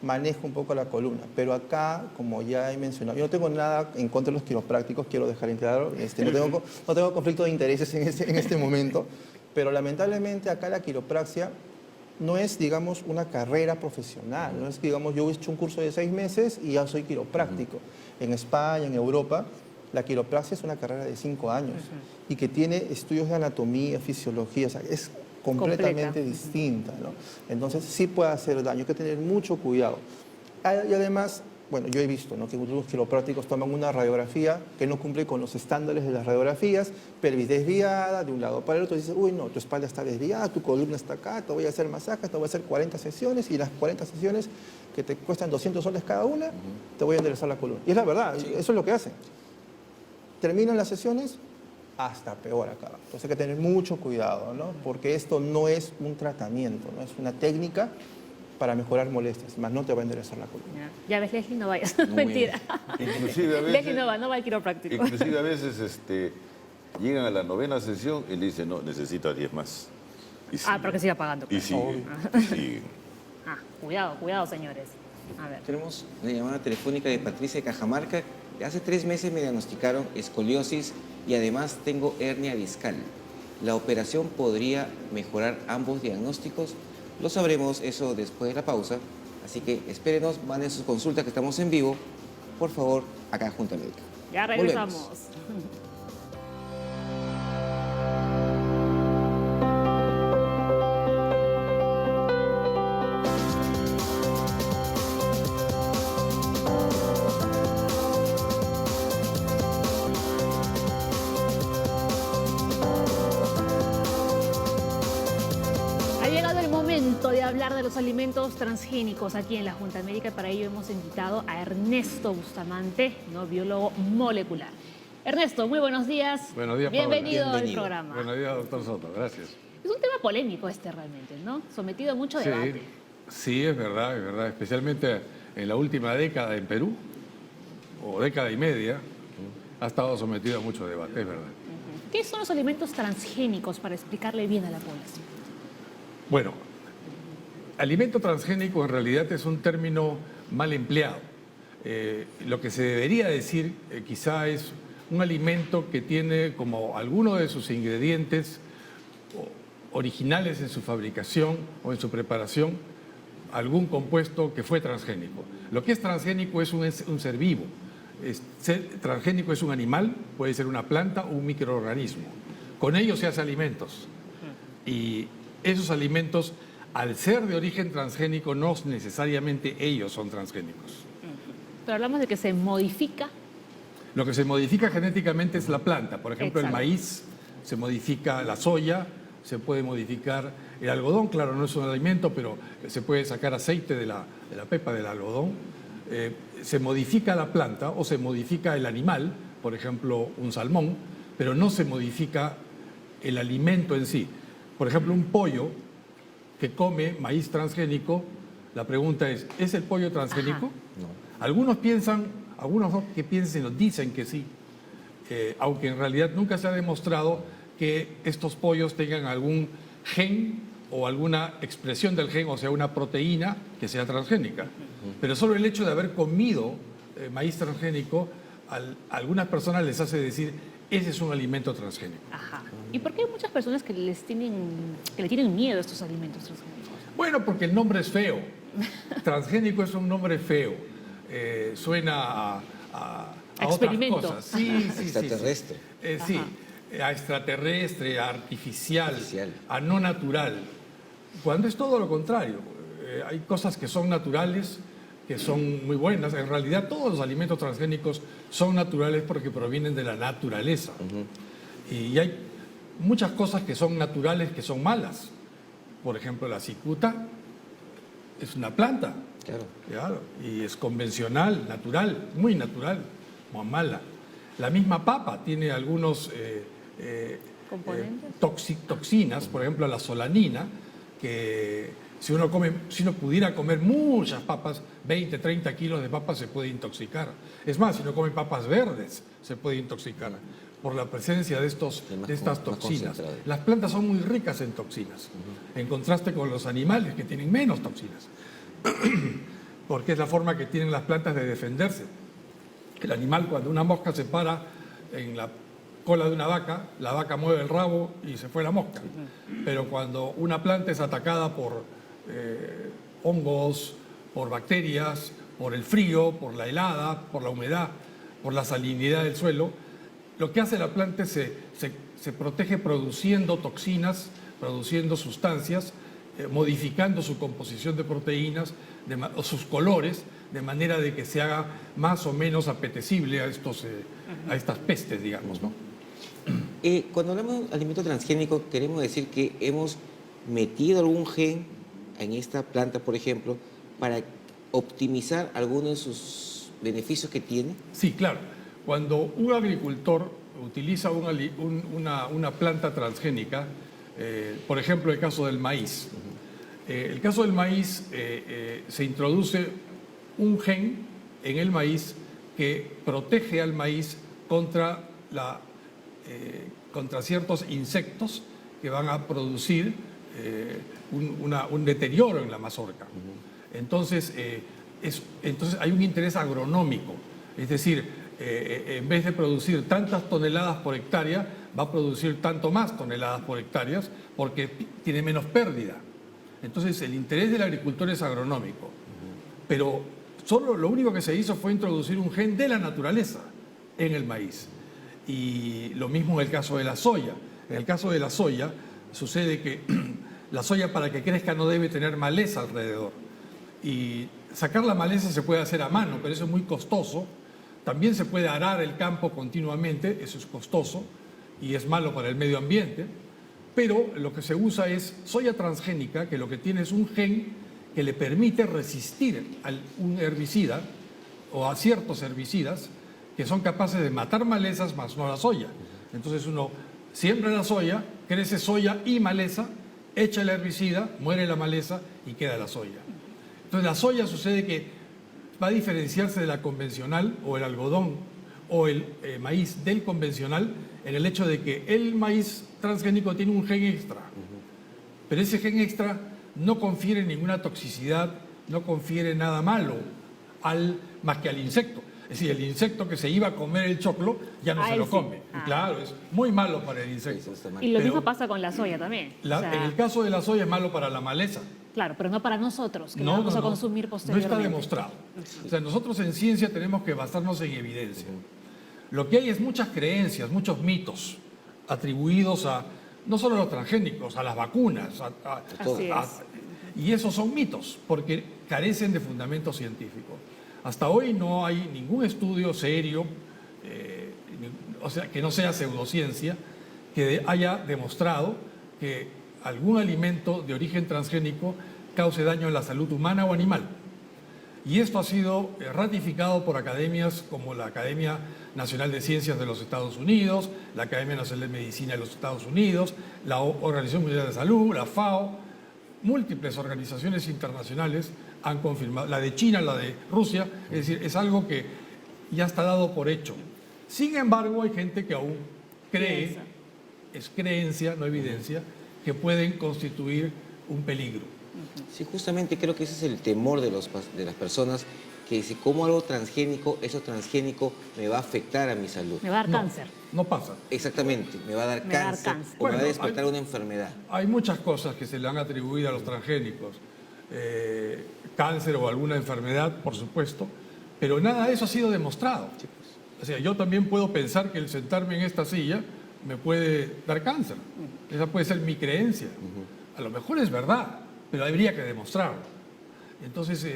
maneja un poco la columna. Pero acá, como ya he mencionado, yo no tengo nada en contra de los quiroprácticos, quiero dejar en claro, no tengo conflicto de intereses en este momento, pero lamentablemente acá la quiropraxia no es, digamos, una carrera profesional, no es, digamos, yo he hecho un curso de 6 meses y ya soy quiropráctico. En España, en Europa, la quiropraxia es una carrera de 5 años y que tiene estudios de anatomía, fisiología, o sea, es completamente distinta, ¿no? Entonces sí puede hacer daño, hay que tener mucho cuidado. Y además, bueno, yo he visto, ¿no?, que algunos quiroprácticos toman una radiografía que no cumple con los estándares de las radiografías, pelvis desviada de un lado para el otro, y dices, uy, no, tu espalda está desviada, tu columna está acá, te voy a hacer masajes, te voy a hacer 40 sesiones, y las 40 sesiones que te cuestan 200 soles cada una, te voy a enderezar la columna. Y es la verdad, eso es lo que hacen. Terminan las sesiones, hasta peor acaba. Entonces hay que tener mucho cuidado, ¿no? Porque esto no es un tratamiento, no es una técnica para mejorar molestias, más no te va a enderezar la columna. Ya ves, Leslie, no vayas. Mentira. Inclusive a veces, Leslie no va al quiropráctico. inclusive a veces llegan a la 9ª sesión y le dicen, no, necesita 10 más. Y Porque siga pagando. Y claro. siguen. Cuidado, señores. A ver. Tenemos una llamada telefónica de Patricia de Cajamarca. Hace 3 meses me diagnosticaron escoliosis y además tengo hernia discal. ¿La operación podría mejorar ambos diagnósticos? Lo sabremos eso después de la pausa. Así que espérenos, manden sus consultas que estamos en vivo. Por favor, acá Junta Médica. Ya regresamos. Volvemos. De hablar de los alimentos transgénicos aquí en la Junta Médica, y para ello hemos invitado a Ernesto Bustamante, ¿no?, biólogo molecular. Ernesto, muy buenos días. Buenos días, Bienvenido Paola. al programa. Buenos días, doctor Soto, gracias. Es un tema polémico realmente, ¿no? Sometido a mucho debate. Sí, es verdad, especialmente en la última década en Perú, o década y media, ha estado sometido a mucho debate, es verdad. ¿Qué son los alimentos transgénicos, para explicarle bien a la población? Bueno, alimento transgénico en realidad es un término mal empleado. Lo que se debería decir quizá es un alimento que tiene como alguno de sus ingredientes originales en su fabricación o en su preparación algún compuesto que fue transgénico. Lo que es transgénico es un ser vivo. Transgénico es un animal, puede ser una planta o un microorganismo. Con ellos se hace alimentos. Y esos alimentos, al ser de origen transgénico, no necesariamente ellos son transgénicos. Pero hablamos de que se modifica. Lo que se modifica genéticamente es la planta. Por ejemplo, Exacto. el maíz, se modifica la soya, se puede modificar el algodón. Claro, no es un alimento, pero se puede sacar aceite de la pepa del algodón. se modifica la planta o se modifica el animal, por ejemplo, un salmón, pero no se modifica el alimento en sí. Por ejemplo, un pollo que come maíz transgénico, la pregunta ¿es el pollo transgénico? No. Algunos que piensen dicen que sí, aunque en realidad nunca se ha demostrado que estos pollos tengan algún gen o alguna expresión del gen, o sea, una proteína que sea transgénica. Pero solo el hecho de haber comido maíz transgénico, a algunas personas les hace decir, ese es un alimento transgénico. Ajá. ¿Y por qué hay muchas personas que le tienen miedo a estos alimentos transgénicos? Bueno, porque el nombre es feo. Transgénico es un nombre feo. Suena a otras Experimento. cosas. Sí, Extraterrestre. Sí, a extraterrestre, a artificial, Artificial. a no natural. Cuando es todo lo contrario. Hay cosas que son naturales, que son muy buenas. En realidad todos los alimentos transgénicos son naturales porque provienen de la naturaleza. Y hay muchas cosas que son naturales que son malas. Por ejemplo, la cicuta es una planta. Claro. Y es convencional, natural, muy natural, muy mala. La misma papa tiene algunos ¿Componentes? toxinas, por ejemplo la solanina, que si uno pudiera comer muchas papas, 20, 30 kilos de papas, se puede intoxicar. Es más, si uno come papas verdes, se puede intoxicar por la presencia de estas toxinas. Las plantas son muy ricas en toxinas, en contraste con los animales que tienen menos toxinas, porque es la forma que tienen las plantas de defenderse. El animal, cuando una mosca se para en la cola de una vaca, la vaca mueve el rabo y se fue la mosca. Pero cuando una planta es atacada por hongos, por bacterias, por el frío, por la helada, por la humedad, por la salinidad del suelo, lo que hace la planta es se protege produciendo toxinas, produciendo sustancias, modificando su composición de proteínas o sus colores, de manera de que se haga más o menos apetecible a estas pestes, digamos, ¿no? Cuando hablamos de alimento transgénico, queremos decir que hemos metido algún gen en esta planta, por ejemplo, para optimizar algunos de sus beneficios que tiene. Sí, claro. Cuando un agricultor utiliza una planta transgénica, por ejemplo, el caso del maíz. El caso del maíz, se introduce un gen en el maíz que protege al maíz contra ciertos insectos que van a producir un deterioro en la mazorca. Entonces hay un interés agronómico, es decir, en vez de producir tantas toneladas por hectárea, va a producir tanto más toneladas por hectáreas porque tiene menos pérdida. Entonces el interés del agricultor es agronómico, pero lo único que se hizo fue introducir un gen de la naturaleza en el maíz. Y lo mismo en el caso de la soya. En el caso de la soya sucede que la soya, para que crezca, no debe tener maleza alrededor. Y sacar la maleza se puede hacer a mano, pero eso es muy costoso. También se puede arar el campo continuamente, eso es costoso y es malo para el medio ambiente. Pero lo que se usa es soya transgénica, que lo que tiene es un gen que le permite resistir a un herbicida o a ciertos herbicidas que son capaces de matar malezas, más no la soya. Entonces uno siembra la soya, crece soya y maleza, echa el herbicida, muere la maleza y queda la soya. Entonces la soya sucede que va a diferenciarse de la convencional o el algodón o el maíz del convencional en el hecho de que el maíz transgénico tiene un gen extra. Pero ese gen extra no confiere ninguna toxicidad, no confiere nada malo más que al insecto. Es decir, el insecto que se iba a comer el choclo ya no se lo come. Y claro, es muy malo para el insecto. Y lo mismo pasa con la soya también. En el caso de la soya es malo para la maleza. Claro, pero no para nosotros, que la vamos a consumir posteriormente. No está demostrado. O sea, nosotros en ciencia tenemos que basarnos en evidencia. Lo que hay es muchas creencias, muchos mitos atribuidos a no solo a los transgénicos, a las vacunas. Y esos son mitos, porque carecen de fundamento científico. Hasta hoy no hay ningún estudio serio, o sea, que no sea pseudociencia, que haya demostrado que algún alimento de origen transgénico cause daño a la salud humana o animal. Y esto ha sido ratificado por academias como la Academia Nacional de Ciencias de los Estados Unidos, la Academia Nacional de Medicina de los Estados Unidos, la Organización Mundial de Salud, la FAO. Múltiples organizaciones internacionales han confirmado, la de China, la de Rusia, es decir, es algo que ya está dado por hecho. Sin embargo, hay gente que aún cree, es creencia, no evidencia, que pueden constituir un peligro. Sí, justamente creo que ese es el temor de las personas, que si como algo transgénico, eso transgénico me va a afectar a mi salud. Me va a dar cáncer. No pasa. Exactamente, me va a dar cáncer o me Bueno, va a despertar una enfermedad. Hay muchas cosas que se le han atribuido a los transgénicos. Cáncer o alguna enfermedad, por supuesto, pero nada de eso ha sido demostrado. O sea, yo también puedo pensar que el sentarme en esta silla me puede dar cáncer. Esa puede ser mi creencia. A lo mejor es verdad, pero habría que demostrarlo. Entonces,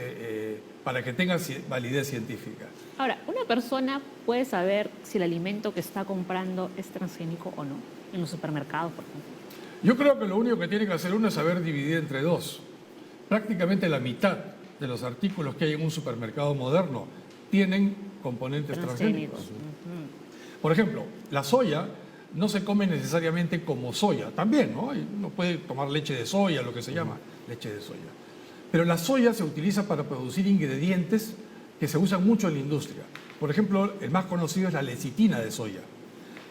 para que tenga validez científica. Ahora, una persona puede saber si el alimento que está comprando es transgénico o no, en los supermercados, por ejemplo. Yo creo que lo único que tiene que hacer uno es saber dividir entre dos. Prácticamente la mitad de los artículos que hay en un supermercado moderno tienen componentes transgénicos. Por ejemplo, la soya no se come necesariamente como soya, también, ¿no? Uno puede tomar leche de soya, lo que se llama leche de soya. Pero la soya se utiliza para producir ingredientes que se usan mucho en la industria. Por ejemplo, el más conocido es la lecitina de soya,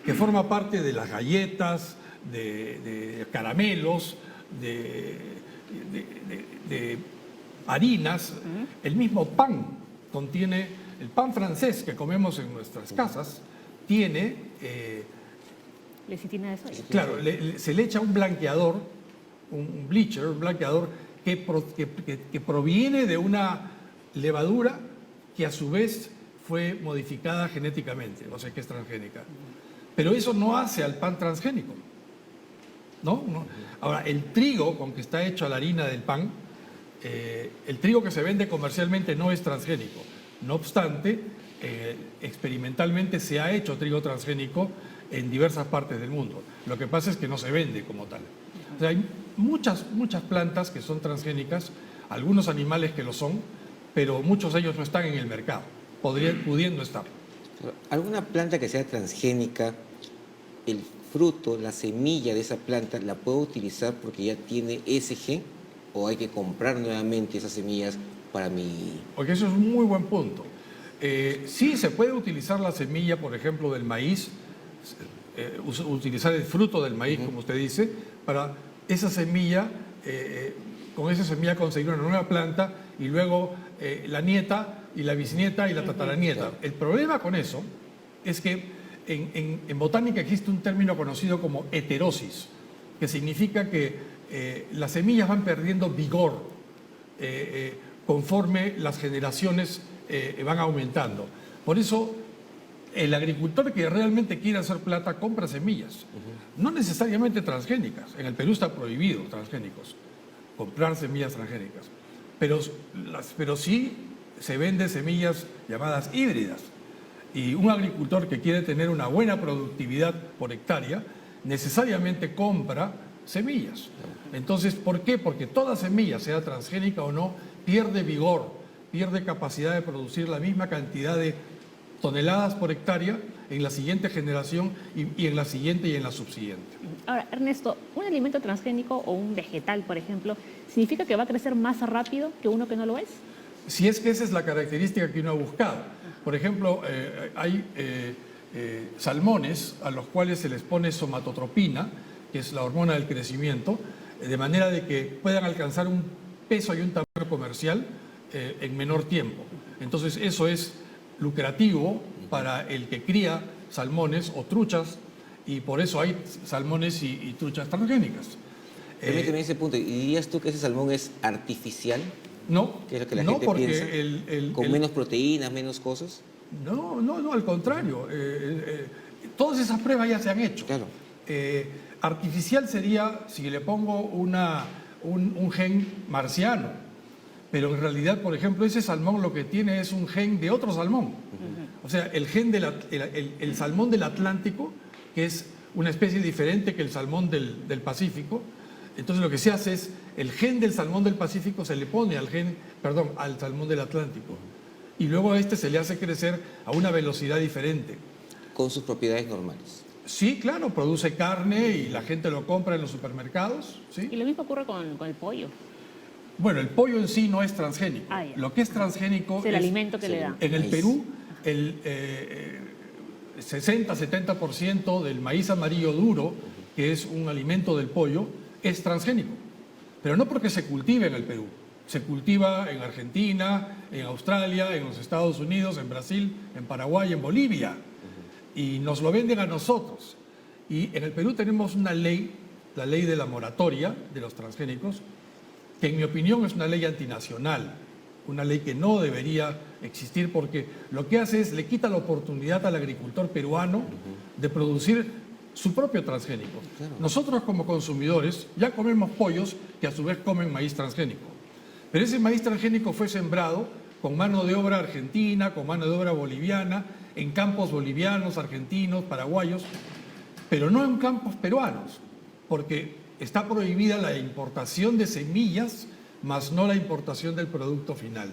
que forma parte de las galletas, de caramelos, de harinas. El mismo pan contiene, el pan francés que comemos en nuestras casas, tiene... lecitina de soya. Claro, se le echa un blanqueador, un bleacher, un blanqueador que proviene de una levadura que a su vez fue modificada genéticamente, o sea que es transgénica. Pero eso no hace al pan transgénico, ¿no? Ahora, el trigo con que está hecha la harina del pan, el trigo que se vende comercialmente no es transgénico. No obstante, experimentalmente se ha hecho trigo transgénico en diversas partes del mundo. Lo que pasa es que no se vende como tal. O sea, hay muchas plantas que son transgénicas, algunos animales que lo son, pero muchos de ellos no están en el mercado, pudiendo estar. ¿Alguna planta que sea transgénica, el fruto, la semilla de esa planta, la puedo utilizar porque ya tiene ese gen? ¿O hay que comprar nuevamente esas semillas para mi...? Porque eso es un muy buen punto. Sí, se puede utilizar la semilla, por ejemplo, del maíz, utilizar el fruto del maíz, como usted dice, para esa semilla, con esa semilla conseguir una nueva planta y luego la nieta y la bisnieta y la tataranieta. El problema con eso es que en botánica existe un término conocido como heterosis, que significa que las semillas van perdiendo vigor conforme las generaciones van aumentando. Por eso, el agricultor que realmente quiere hacer plata compra semillas, no necesariamente transgénicas. En el Perú está prohibido transgénicos, comprar semillas transgénicas. Pero sí se venden semillas llamadas híbridas. Y un agricultor que quiere tener una buena productividad por hectárea, necesariamente compra semillas. Entonces, ¿por qué? Porque toda semilla, sea transgénica o no, pierde vigor, pierde capacidad de producir la misma cantidad de toneladas por hectárea en la siguiente generación y en la siguiente y en la subsiguiente. Ahora, Ernesto, ¿un alimento transgénico o un vegetal, por ejemplo, significa que va a crecer más rápido que uno que no lo es? Si es que esa es la característica que uno ha buscado. Por ejemplo, hay salmones a los cuales se les pone somatotropina, que es la hormona del crecimiento, de manera de que puedan alcanzar un peso y un tamaño comercial en menor tiempo. Entonces, eso es lucrativo para el que cría salmones o truchas, y por eso hay salmones y truchas transgénicas. Permíteme ese punto. ¿Y dirías tú que ese salmón es artificial? No, ¿Qué es lo que la no, gente porque piensa? ¿Con menos proteínas, menos cosas? No, al contrario. Todas esas pruebas ya se han hecho. Claro. Artificial sería si le pongo un gen marciano. Pero en realidad, por ejemplo, ese salmón lo que tiene es un gen de otro salmón. O sea, el gen el salmón del Atlántico, que es una especie diferente que el salmón del Pacífico, Entonces lo que se hace es, el gen del salmón del Pacífico se le pone al salmón del Atlántico. Y luego a este se le hace crecer a una velocidad diferente. Con sus propiedades normales. Sí, claro, produce carne y la gente lo compra en los supermercados, ¿sí? Y lo mismo ocurre con el pollo. Bueno, el pollo en sí no es transgénico. Ah, ya. Lo que es transgénico Es el alimento que le da. En el Maíz. Perú, el 60-70% del maíz amarillo duro, que es un alimento del pollo, es transgénico. Pero no porque se cultive en el Perú. Se cultiva en Argentina, en Australia, en los Estados Unidos, en Brasil, en Paraguay, en Bolivia. Y nos lo venden a nosotros. Y en el Perú tenemos una ley, la ley de la moratoria de los transgénicos, que en mi opinión es una ley antinacional, una ley que no debería existir porque lo que hace es le quita la oportunidad al agricultor peruano de producir su propio transgénico. Nosotros como consumidores ya comemos pollos que a su vez comen maíz transgénico, pero ese maíz transgénico fue sembrado con mano de obra argentina, con mano de obra boliviana, en campos bolivianos, argentinos, paraguayos, pero no en campos peruanos, porque está prohibida la importación de semillas, más no la importación del producto final.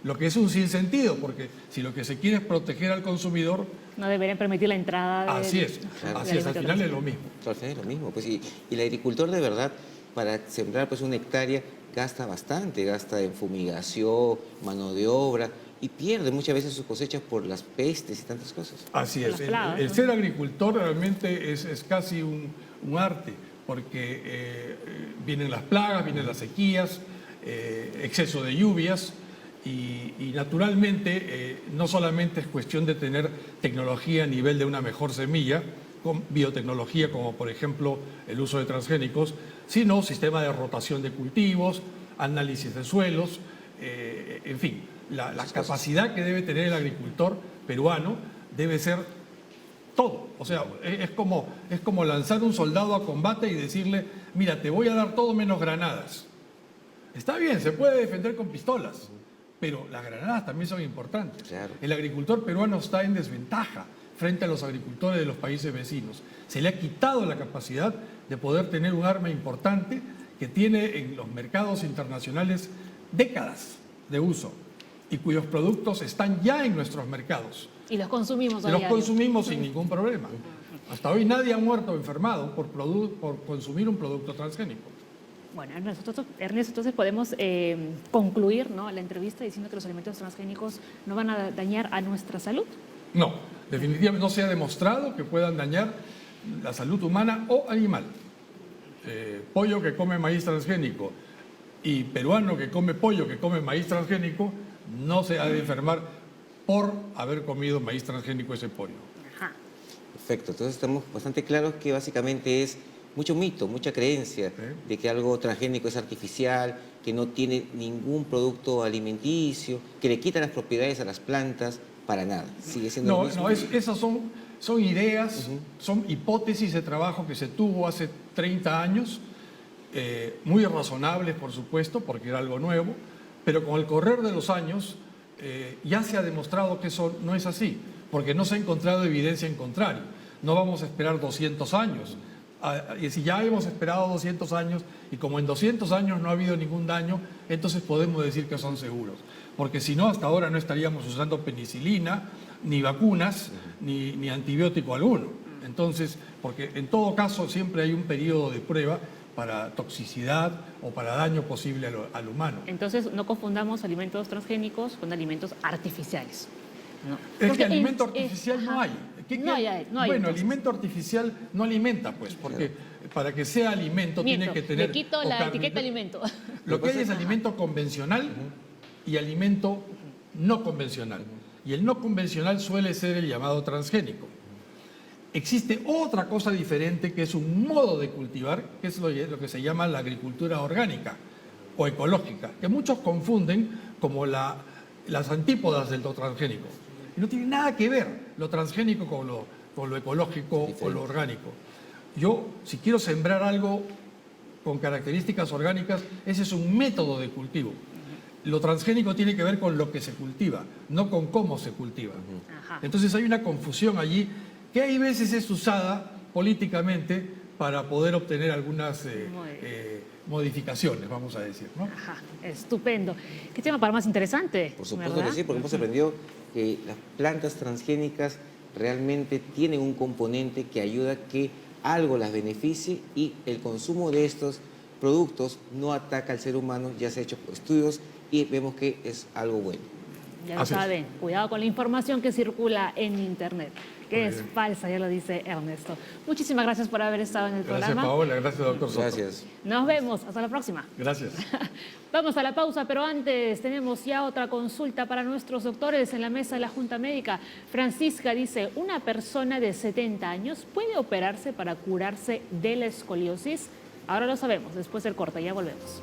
Lo que es un sinsentido, porque si lo que se quiere es proteger al consumidor... No deberían permitir la entrada de... Así es, así es, al final es lo mismo. Al final es lo mismo. Pues, y el agricultor de verdad, para sembrar pues, una hectárea, gasta bastante, gasta en fumigación, mano de obra, y pierde muchas veces sus cosechas por las pestes y tantas cosas. Así es, Las plagas, el ¿no? ser agricultor realmente es casi un arte, porque vienen las plagas, vienen las sequías, exceso de lluvias y naturalmente no solamente es cuestión de tener tecnología a nivel de una mejor semilla, con biotecnología como por ejemplo el uso de transgénicos, sino sistema de rotación de cultivos, análisis de suelos, en fin, la capacidad que debe tener el agricultor peruano debe ser todo. O sea, es como lanzar un soldado a combate y decirle, mira, te voy a dar todo menos granadas. Está bien, se puede defender con pistolas, pero las granadas también son importantes. Claro. El agricultor peruano está en desventaja frente a los agricultores de los países vecinos. Se le ha quitado la capacidad de poder tener un arma importante que tiene en los mercados internacionales décadas de uso y cuyos productos están ya en nuestros mercados. Y los consumimos a Los diario. consumimos sin ningún problema. Hasta hoy nadie ha muerto o enfermado por consumir un producto transgénico. Bueno, Ernesto, entonces podemos concluir, ¿no?, la entrevista diciendo que los alimentos transgénicos no van a dañar a nuestra salud. No, definitivamente no se ha demostrado que puedan dañar la salud humana o animal. Pollo que come maíz transgénico y peruano que come pollo que come maíz transgénico no se ha de enfermar por haber comido maíz transgénico ese pollo. Ajá. Perfecto, entonces estamos bastante claros que básicamente es mucho mito, mucha creencia de que algo transgénico es artificial, que no tiene ningún producto alimenticio, que le quita las propiedades a las plantas, para nada. Sigue siendo lo mismo. Esas son ideas, son hipótesis de trabajo que se tuvo hace 30 años, muy razonables, por supuesto, porque era algo nuevo, pero con el correr de los años ya se ha demostrado que eso no es así, porque no se ha encontrado evidencia en contrario. No vamos a esperar 200 años. Y si ya hemos esperado 200 años y como en 200 años no ha habido ningún daño, entonces podemos decir que son seguros. Porque si no, hasta ahora no estaríamos usando penicilina, ni vacunas, ni antibiótico alguno. Entonces, porque en todo caso siempre hay un periodo de prueba para toxicidad o para daño posible al humano. Entonces, no confundamos alimentos transgénicos con alimentos artificiales. No. Es Porque que alimento artificial no hay. No hay, Bueno, entonces. alimento artificial no alimenta, pues, porque para que sea alimento Miento, tiene que tener... le quito o la carne- etiqueta alimento. Lo que hay es alimento convencional y alimento no convencional. Y el no convencional suele ser el llamado transgénico. Existe otra cosa diferente que es un modo de cultivar, que es lo que se llama la agricultura orgánica o ecológica, que muchos confunden como las antípodas del transgénico. Y no tiene nada que ver lo transgénico con lo ecológico o lo orgánico. Yo, si quiero sembrar algo con características orgánicas, ese es un método de cultivo. Lo transgénico tiene que ver con lo que se cultiva, no con cómo se cultiva. Ajá. Entonces hay una confusión allí que hay veces es usada políticamente para poder obtener algunas modificaciones, vamos a decir, ¿no? Ajá, estupendo. ¿Qué tema para más interesante? Por supuesto ¿verdad? que sí, porque hemos aprendido que las plantas transgénicas realmente tienen un componente que ayuda a que algo las beneficie y el consumo de estos productos no ataca al ser humano. Ya se han hecho estudios y vemos que es algo bueno. Ya lo Así es. saben, cuidado con la información que circula en Internet, que Muy es bien. falsa, ya lo dice Ernesto. Muchísimas gracias por haber estado en el Gracias, programa. Paola. Gracias, doctor Soto. Gracias. Nos vemos, hasta la próxima. Gracias. Vamos a la pausa, pero antes tenemos ya otra consulta para nuestros doctores en la mesa de la Junta Médica. Francisca dice, ¿una persona de 70 años puede operarse para curarse de la escoliosis? Ahora lo sabemos, después del corte, ya volvemos.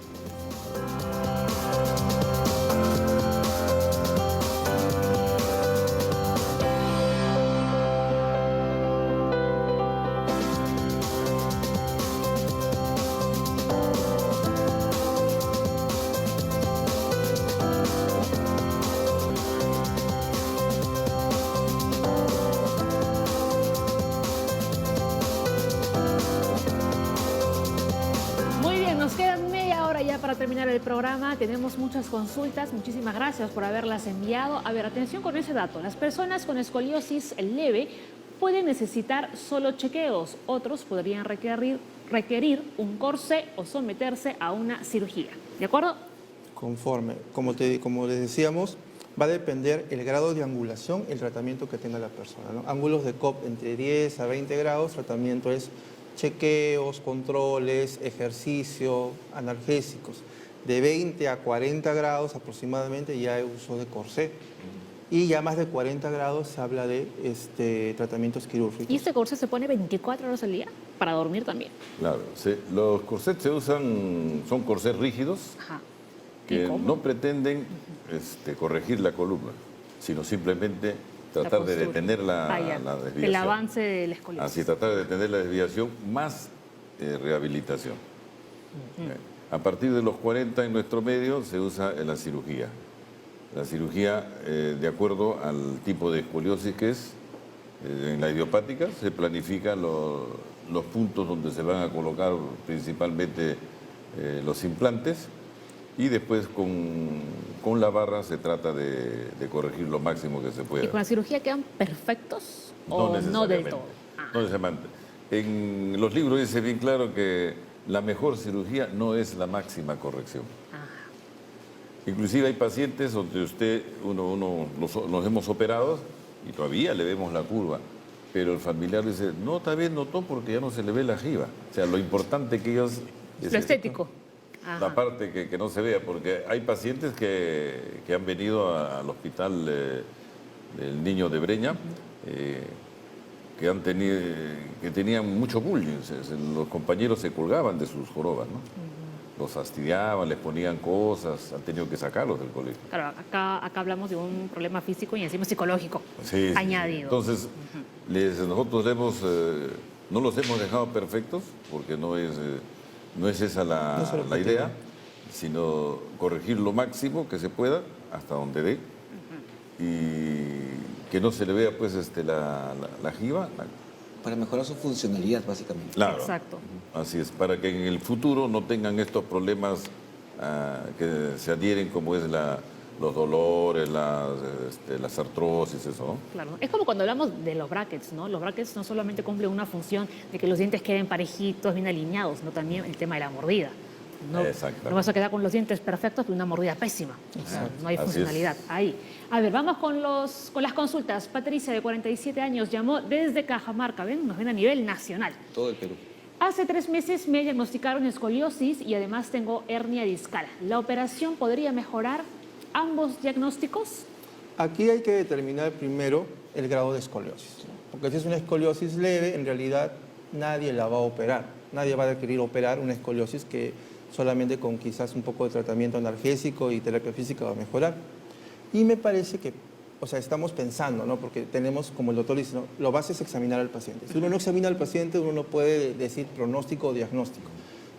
Muy bien, nos quedan media hora ya para terminar el programa. Tenemos muchas consultas. Muchísimas gracias por haberlas enviado. A ver, atención con ese dato. Las personas con escoliosis leve pueden necesitar solo chequeos. Otros podrían requerir un corsé o someterse a una cirugía. ¿De acuerdo? Conforme, como les decíamos, va a depender el grado de angulación, el tratamiento que tenga la persona, ¿no? Ángulos de COP entre 10 a 20 grados, tratamiento es chequeos, controles, ejercicio, analgésicos. De 20 a 40 grados aproximadamente ya hay uso de corsé. Y ya más de 40 grados se habla de tratamientos quirúrgicos. ¿Y este corsé se pone 24 horas al día? Para dormir también. Claro, los corsets se usan, son corsets rígidos Ajá. que ¿Y cómo? no pretenden corregir la columna, sino simplemente tratar de postura. detener la Ya. desviación. El avance de la escoliosis. Así, tratar de detener la desviación más rehabilitación. A partir de los 40 en nuestro medio se usa la cirugía. La cirugía, de acuerdo al tipo de escoliosis que es, en la idiopática se planifican los puntos donde se van a colocar principalmente los implantes y después con la barra se trata de corregir lo máximo que se pueda. ¿Y con la cirugía quedan perfectos o no del necesariamente. todo? Ah. No necesariamente. En los libros dice bien claro que la mejor cirugía no es la máxima corrección. Inclusive hay pacientes donde nos hemos operado y todavía le vemos la curva, pero el familiar dice, no, está bien, notó porque ya no se le ve la jiba. O sea, lo importante que ellos... Lo estético. La Ajá. parte que no se vea, porque hay pacientes que han venido al hospital del Niño de Breña, que tenían mucho bullying. Los compañeros se colgaban de sus jorobas, ¿no? Los fastidiaban, les ponían cosas, han tenido que sacarlos del colegio. Claro, acá hablamos de un problema físico y encima psicológico Sí, sí, añadido. Entonces, nosotros no los hemos dejado perfectos, porque no es esa No es el la objetivo. idea, sino corregir lo máximo que se pueda, hasta donde dé, y que no se le vea pues la jiba. Para mejorar su funcionalidad, básicamente. Claro. Exacto. Así es, para que en el futuro no tengan estos problemas que se adhieren como es los dolores, las artrosis, eso, ¿no? Claro. Es como cuando hablamos de los brackets, ¿no? Los brackets no solamente cumplen una función de que los dientes queden parejitos, bien alineados, sino también el tema de la mordida. No, Exactamente. no vas a quedar con los dientes perfectos pero una mordida pésima. No hay Así funcionalidad ahí. A ver, vamos con las consultas. Patricia, de 47 años, llamó desde Cajamarca. ¿Ven? Nos ven a nivel nacional. Todo el Perú. Hace 3 meses me diagnosticaron escoliosis y además tengo hernia discal. ¿La operación podría mejorar ambos diagnósticos? Aquí hay que determinar primero el grado de escoliosis, porque si es una escoliosis leve, en realidad nadie la va a operar. Nadie va a querer operar una escoliosis que solamente con quizás un poco de tratamiento analgésico y terapia física va a mejorar. Y me parece que, o sea, estamos pensando, ¿no? Porque tenemos, como el doctor dice, ¿no? Lo base es examinar al paciente. Si uno no examina al paciente, uno no puede decir pronóstico o diagnóstico.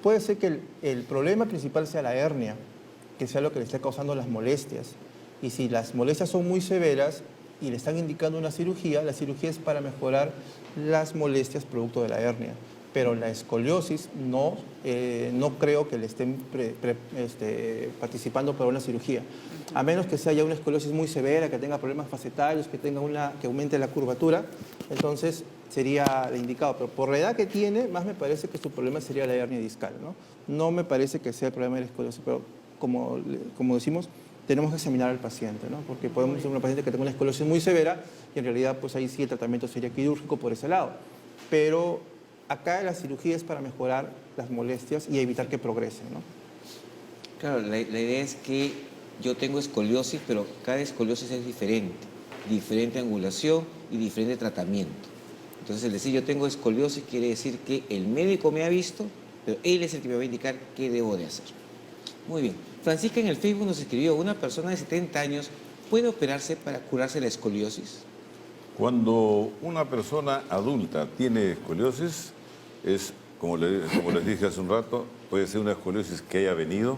Puede ser que el problema principal sea la hernia, que sea lo que le esté causando las molestias. Y si las molestias son muy severas y le están indicando una cirugía, la cirugía es para mejorar las molestias producto de la hernia. pero la escoliosis no creo que le estén participando para una cirugía. A menos que sea ya una escoliosis muy severa, que tenga problemas facetarios, que aumente la curvatura, entonces sería el indicado. Pero por la edad que tiene, más me parece que su problema sería la hernia discal, ¿no? No me parece que sea el problema de la escoliosis, pero como decimos, tenemos que examinar al paciente, ¿no? Porque podemos tener una paciente que tenga una escoliosis muy severa y en realidad pues ahí sí el tratamiento sería quirúrgico por ese lado. Pero acá la cirugía es para mejorar las molestias y evitar que progresen, ¿no? Claro, la idea es que yo tengo escoliosis, pero cada escoliosis es diferente angulación y diferente tratamiento. Entonces, el decir yo tengo escoliosis quiere decir que el médico me ha visto, pero él es el que me va a indicar qué debo de hacer. Muy bien. Francisca en el Facebook nos escribió, ¿una persona de 70 años puede operarse para curarse la escoliosis? Cuando una persona adulta tiene escoliosis, es, como les dije hace un rato, puede ser una escoliosis que haya venido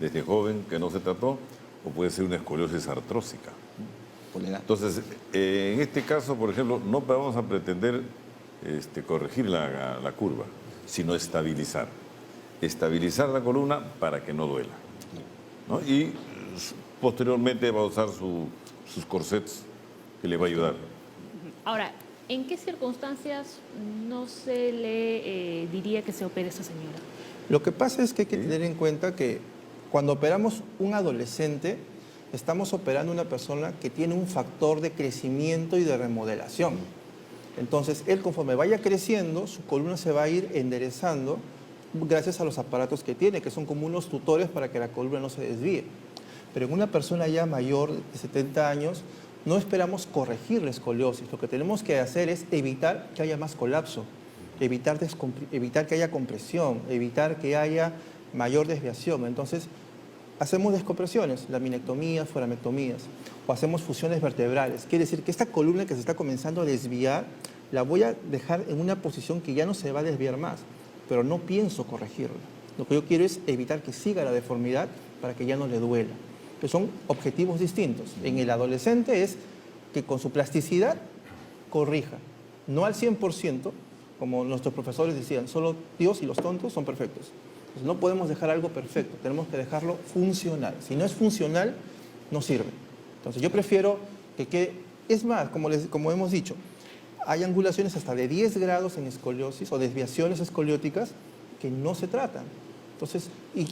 desde joven, que no se trató, o puede ser una escoliosis artrósica. Por la edad. Entonces, en este caso, por ejemplo, no vamos a pretender corregir la curva, sino estabilizar. Estabilizar la columna para que no duela, ¿no? Y posteriormente va a usar sus corsets que le va a ayudar. Ahora, ¿en qué circunstancias no se le diría que se opere esta señora? Lo que pasa es que hay que tener en cuenta que cuando operamos un adolescente, estamos operando una persona que tiene un factor de crecimiento y de remodelación. Entonces, él conforme vaya creciendo, su columna se va a ir enderezando gracias a los aparatos que tiene, que son como unos tutores para que la columna no se desvíe. Pero en una persona ya mayor de 70 años, no esperamos corregir la escoliosis. Lo que tenemos que hacer es evitar que haya más colapso, evitar que haya compresión, evitar que haya mayor desviación. Entonces, hacemos descompresiones, laminectomías, foramectomías, o hacemos fusiones vertebrales. Quiere decir que esta columna que se está comenzando a desviar, la voy a dejar en una posición que ya no se va a desviar más, pero no pienso corregirla. Lo que yo quiero es evitar que siga la deformidad para que ya no le duela. Que son objetivos distintos. En el adolescente es que con su plasticidad corrija, no al 100%, como nuestros profesores decían, solo Dios y los tontos son perfectos. Entonces, no podemos dejar algo perfecto, tenemos que dejarlo funcional. Si no es funcional, no sirve. Entonces yo prefiero que quede, es más, como hemos dicho, hay angulaciones hasta de 10 grados en escoliosis o desviaciones escolióticas que no se tratan. Entonces, ¿y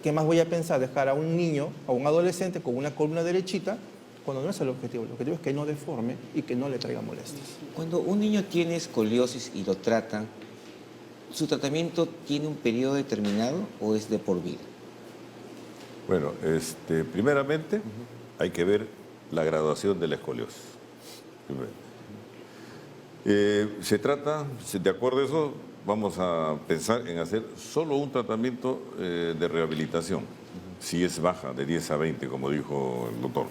qué más voy a pensar? Dejar a un niño o un adolescente con una columna derechita cuando no es el objetivo. El objetivo es que no deforme y que no le traiga molestias. Cuando un niño tiene escoliosis y lo tratan, ¿su tratamiento tiene un periodo determinado o es de por vida? Bueno, primeramente hay que ver la graduación de la escoliosis. Se trata, de acuerdo a eso, vamos a pensar en hacer solo un tratamiento de rehabilitación, si es baja, de 10 a 20, como dijo el doctor.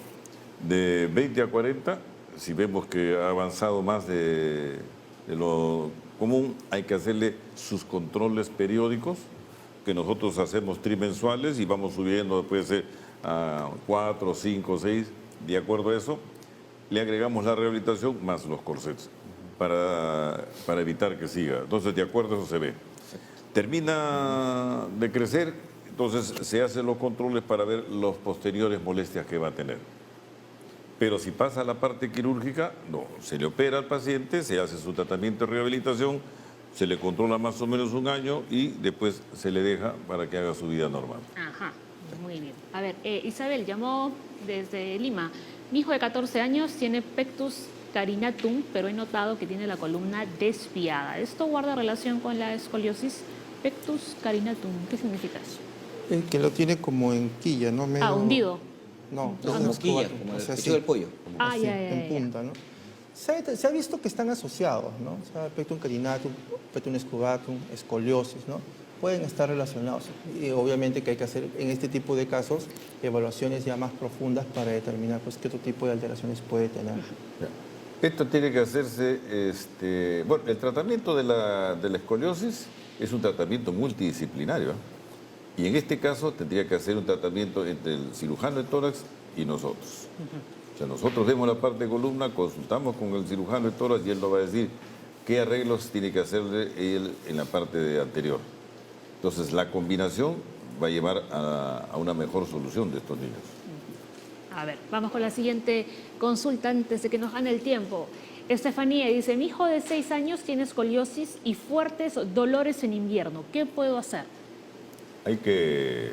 De 20 a 40, si vemos que ha avanzado más de lo común, hay que hacerle sus controles periódicos, que nosotros hacemos trimensuales y vamos subiendo, puede ser a 4, 5, 6, de acuerdo a eso, le agregamos la rehabilitación más los corsets para evitar que siga. Entonces, de acuerdo a eso se ve. Termina de crecer, entonces se hacen los controles para ver los posteriores molestias que va a tener. Pero si pasa a la parte quirúrgica, no, se le opera al paciente, se hace su tratamiento de rehabilitación, se le controla más o menos un año y después se le deja para que haga su vida normal. Ajá, muy bien. A ver, Isabel llamó desde Lima. Mi hijo de 14 años tiene pectus carinatum, pero he notado que tiene la columna desviada. ¿Esto guarda relación con la escoliosis? Pectus carinatum, ¿qué significa eso? Que lo tiene como en quilla, ¿no? Medio... Hundido. No, No, como quilla, como el pecho del pollo. Así, ya, en punta, ¿no? Se ha visto que están asociados, ¿no? O sea, pectum carinatum, pectum scubatum, escoliosis, ¿no? Pueden estar relacionados. Y obviamente que hay que hacer, en este tipo de casos, evaluaciones ya más profundas para determinar pues, qué otro tipo de alteraciones puede tener. Esto tiene que hacerse, bueno, el tratamiento de la escoliosis es un tratamiento multidisciplinario, ¿eh? Y en este caso tendría que hacer un tratamiento entre el cirujano de tórax y nosotros. O sea, nosotros vemos la parte de columna, consultamos con el cirujano de tórax y él nos va a decir qué arreglos tiene que hacerle él en la parte anterior. Entonces, la combinación va a llevar a una mejor solución de estos niños. A ver, vamos con la siguiente consulta antes de que nos gane el tiempo. Estefanía dice, mi hijo de 6 años tiene escoliosis y fuertes dolores en invierno. ¿Qué puedo hacer? Hay que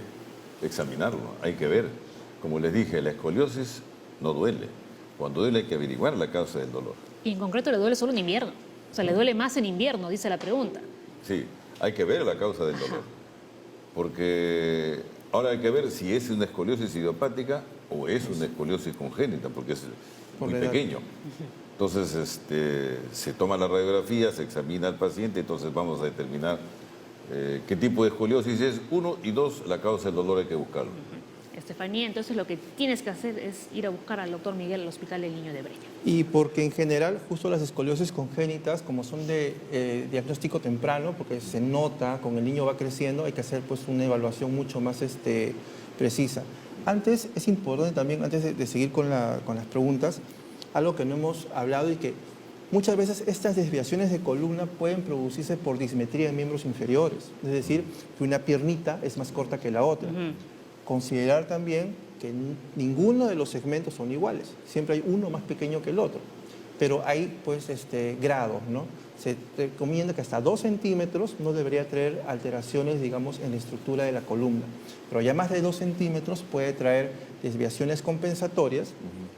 examinarlo, hay que ver. Como les dije, la escoliosis no duele. Cuando duele hay que averiguar la causa del dolor. Y en concreto le duele solo en invierno. O sea, le duele más en invierno, dice la pregunta. Sí, hay que ver la causa del dolor. Porque ahora hay que ver si es una escoliosis idiopática o es una escoliosis congénita, porque es muy pequeño. Entonces, se toma la radiografía, se examina al paciente, entonces vamos a determinar qué tipo de escoliosis es, 1, y 2, la causa del dolor hay que buscarlo. Estefanía, entonces lo que tienes que hacer es ir a buscar al doctor Miguel al Hospital del Niño de Breña. Y porque en general justo las escoliosis congénitas, como son de diagnóstico temprano, porque se nota con el niño va creciendo, hay que hacer pues una evaluación mucho más precisa. Antes, es importante también, antes de seguir con las preguntas, algo que no hemos hablado y que muchas veces estas desviaciones de columna pueden producirse por dismetría de miembros inferiores, es decir, que una piernita es más corta que la otra. Considerar también que ninguno de los segmentos son iguales, siempre hay uno más pequeño que el otro, pero hay pues grados, ¿no? Se recomienda que hasta 2 centímetros no debería traer alteraciones, digamos, en la estructura de la columna, pero ya más de 2 centímetros puede traer desviaciones compensatorias,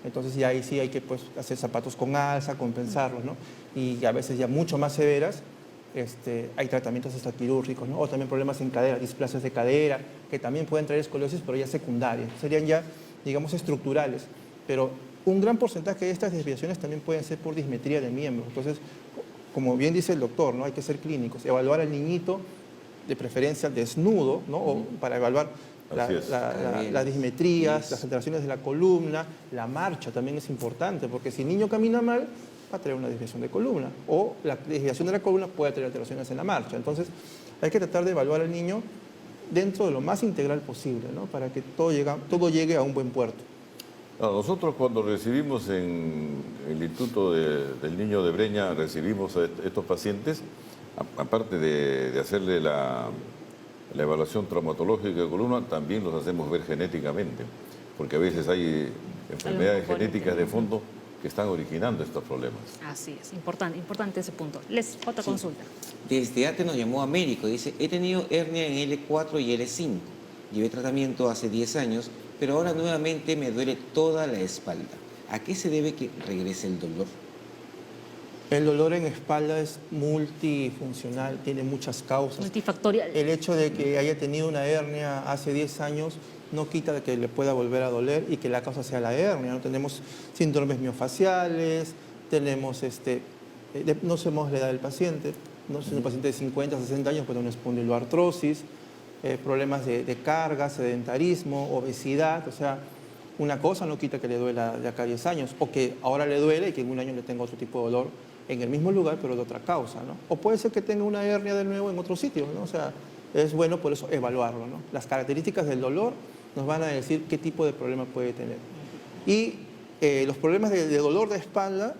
entonces ya ahí sí hay que pues hacer zapatos con alza, compensarlos, ¿no? Y a veces ya mucho más severas, hay tratamientos hasta quirúrgicos, ¿no? O también problemas en cadera, displasias de cadera, que también pueden traer escoliosis, pero ya secundarias. Serían ya, digamos, estructurales. Pero un gran porcentaje de estas desviaciones también pueden ser por dismetría de miembros. Entonces, como bien dice el doctor, ¿no? Hay que ser clínicos. Evaluar al niñito, de preferencia desnudo, ¿no? O para evaluar las dismetrías, las alteraciones de la columna, la marcha también es importante, porque si el niño camina mal, va a traer una desviación de columna, o la desviación de la columna puede traer alteraciones en la marcha. Entonces, hay que tratar de evaluar al niño dentro de lo más integral posible, ¿no? Para que todo llegue a un buen puerto. No, nosotros cuando recibimos en el Instituto del Niño de Breña, recibimos a estos pacientes, aparte de hacerle la evaluación traumatológica de columna, también los hacemos ver genéticamente, porque a veces hay enfermedades genéticas de fondo que están originando estos problemas. Así es, importante ese punto. Otra consulta. Desde ATE nos llamó a médico, dice, he tenido hernia en L4 y L5, llevé tratamiento hace 10 años, pero ahora nuevamente me duele toda la espalda. ¿A qué se debe que regrese el dolor? El dolor en espalda es multifuncional, tiene muchas causas. Multifactorial. El hecho de que haya tenido una hernia hace 10 años no quita de que le pueda volver a doler y que la causa sea la hernia, ¿no? Tenemos síndromes miofaciales, tenemos, no sabemos la edad del paciente, ¿no? Si es un paciente de 50, 60 años, puede tener una espondiloartrosis, problemas de carga, sedentarismo, obesidad, o sea, una cosa no quita que le duela de acá a 10 años, o que ahora le duele y que en un año le tenga otro tipo de dolor en el mismo lugar, pero de otra causa, ¿no? O puede ser que tenga una hernia de nuevo en otro sitio, ¿no? O sea, es bueno por eso evaluarlo, ¿no? Las características del dolor nos van a decir qué tipo de problema puede tener. Y los problemas de dolor de espalda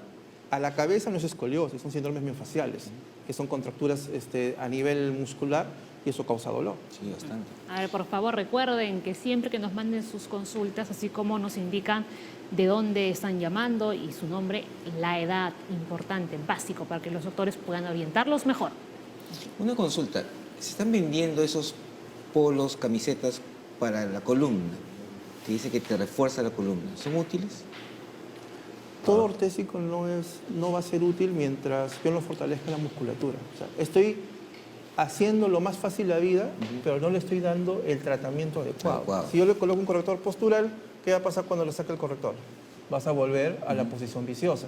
a la cabeza no es escoliosis, son síndromes miofaciales, que son contracturas a nivel muscular y eso causa dolor. Sí, bastante. A ver, por favor, recuerden que siempre que nos manden sus consultas, así como nos indican de dónde están llamando y su nombre, la edad, importante, básico, para que los doctores puedan orientarlos mejor. Una consulta, se están vendiendo esos polos, camisetas para la columna, que dice que te refuerza la columna. ¿Son útiles? Todo ortésico no va a ser útil mientras yo no fortalezca la musculatura. O sea, estoy haciendo lo más fácil la vida, pero no le estoy dando el tratamiento adecuado. Si yo le coloco un corrector postural, ¿qué va a pasar cuando le saque el corrector? Vas a volver a la posición viciosa.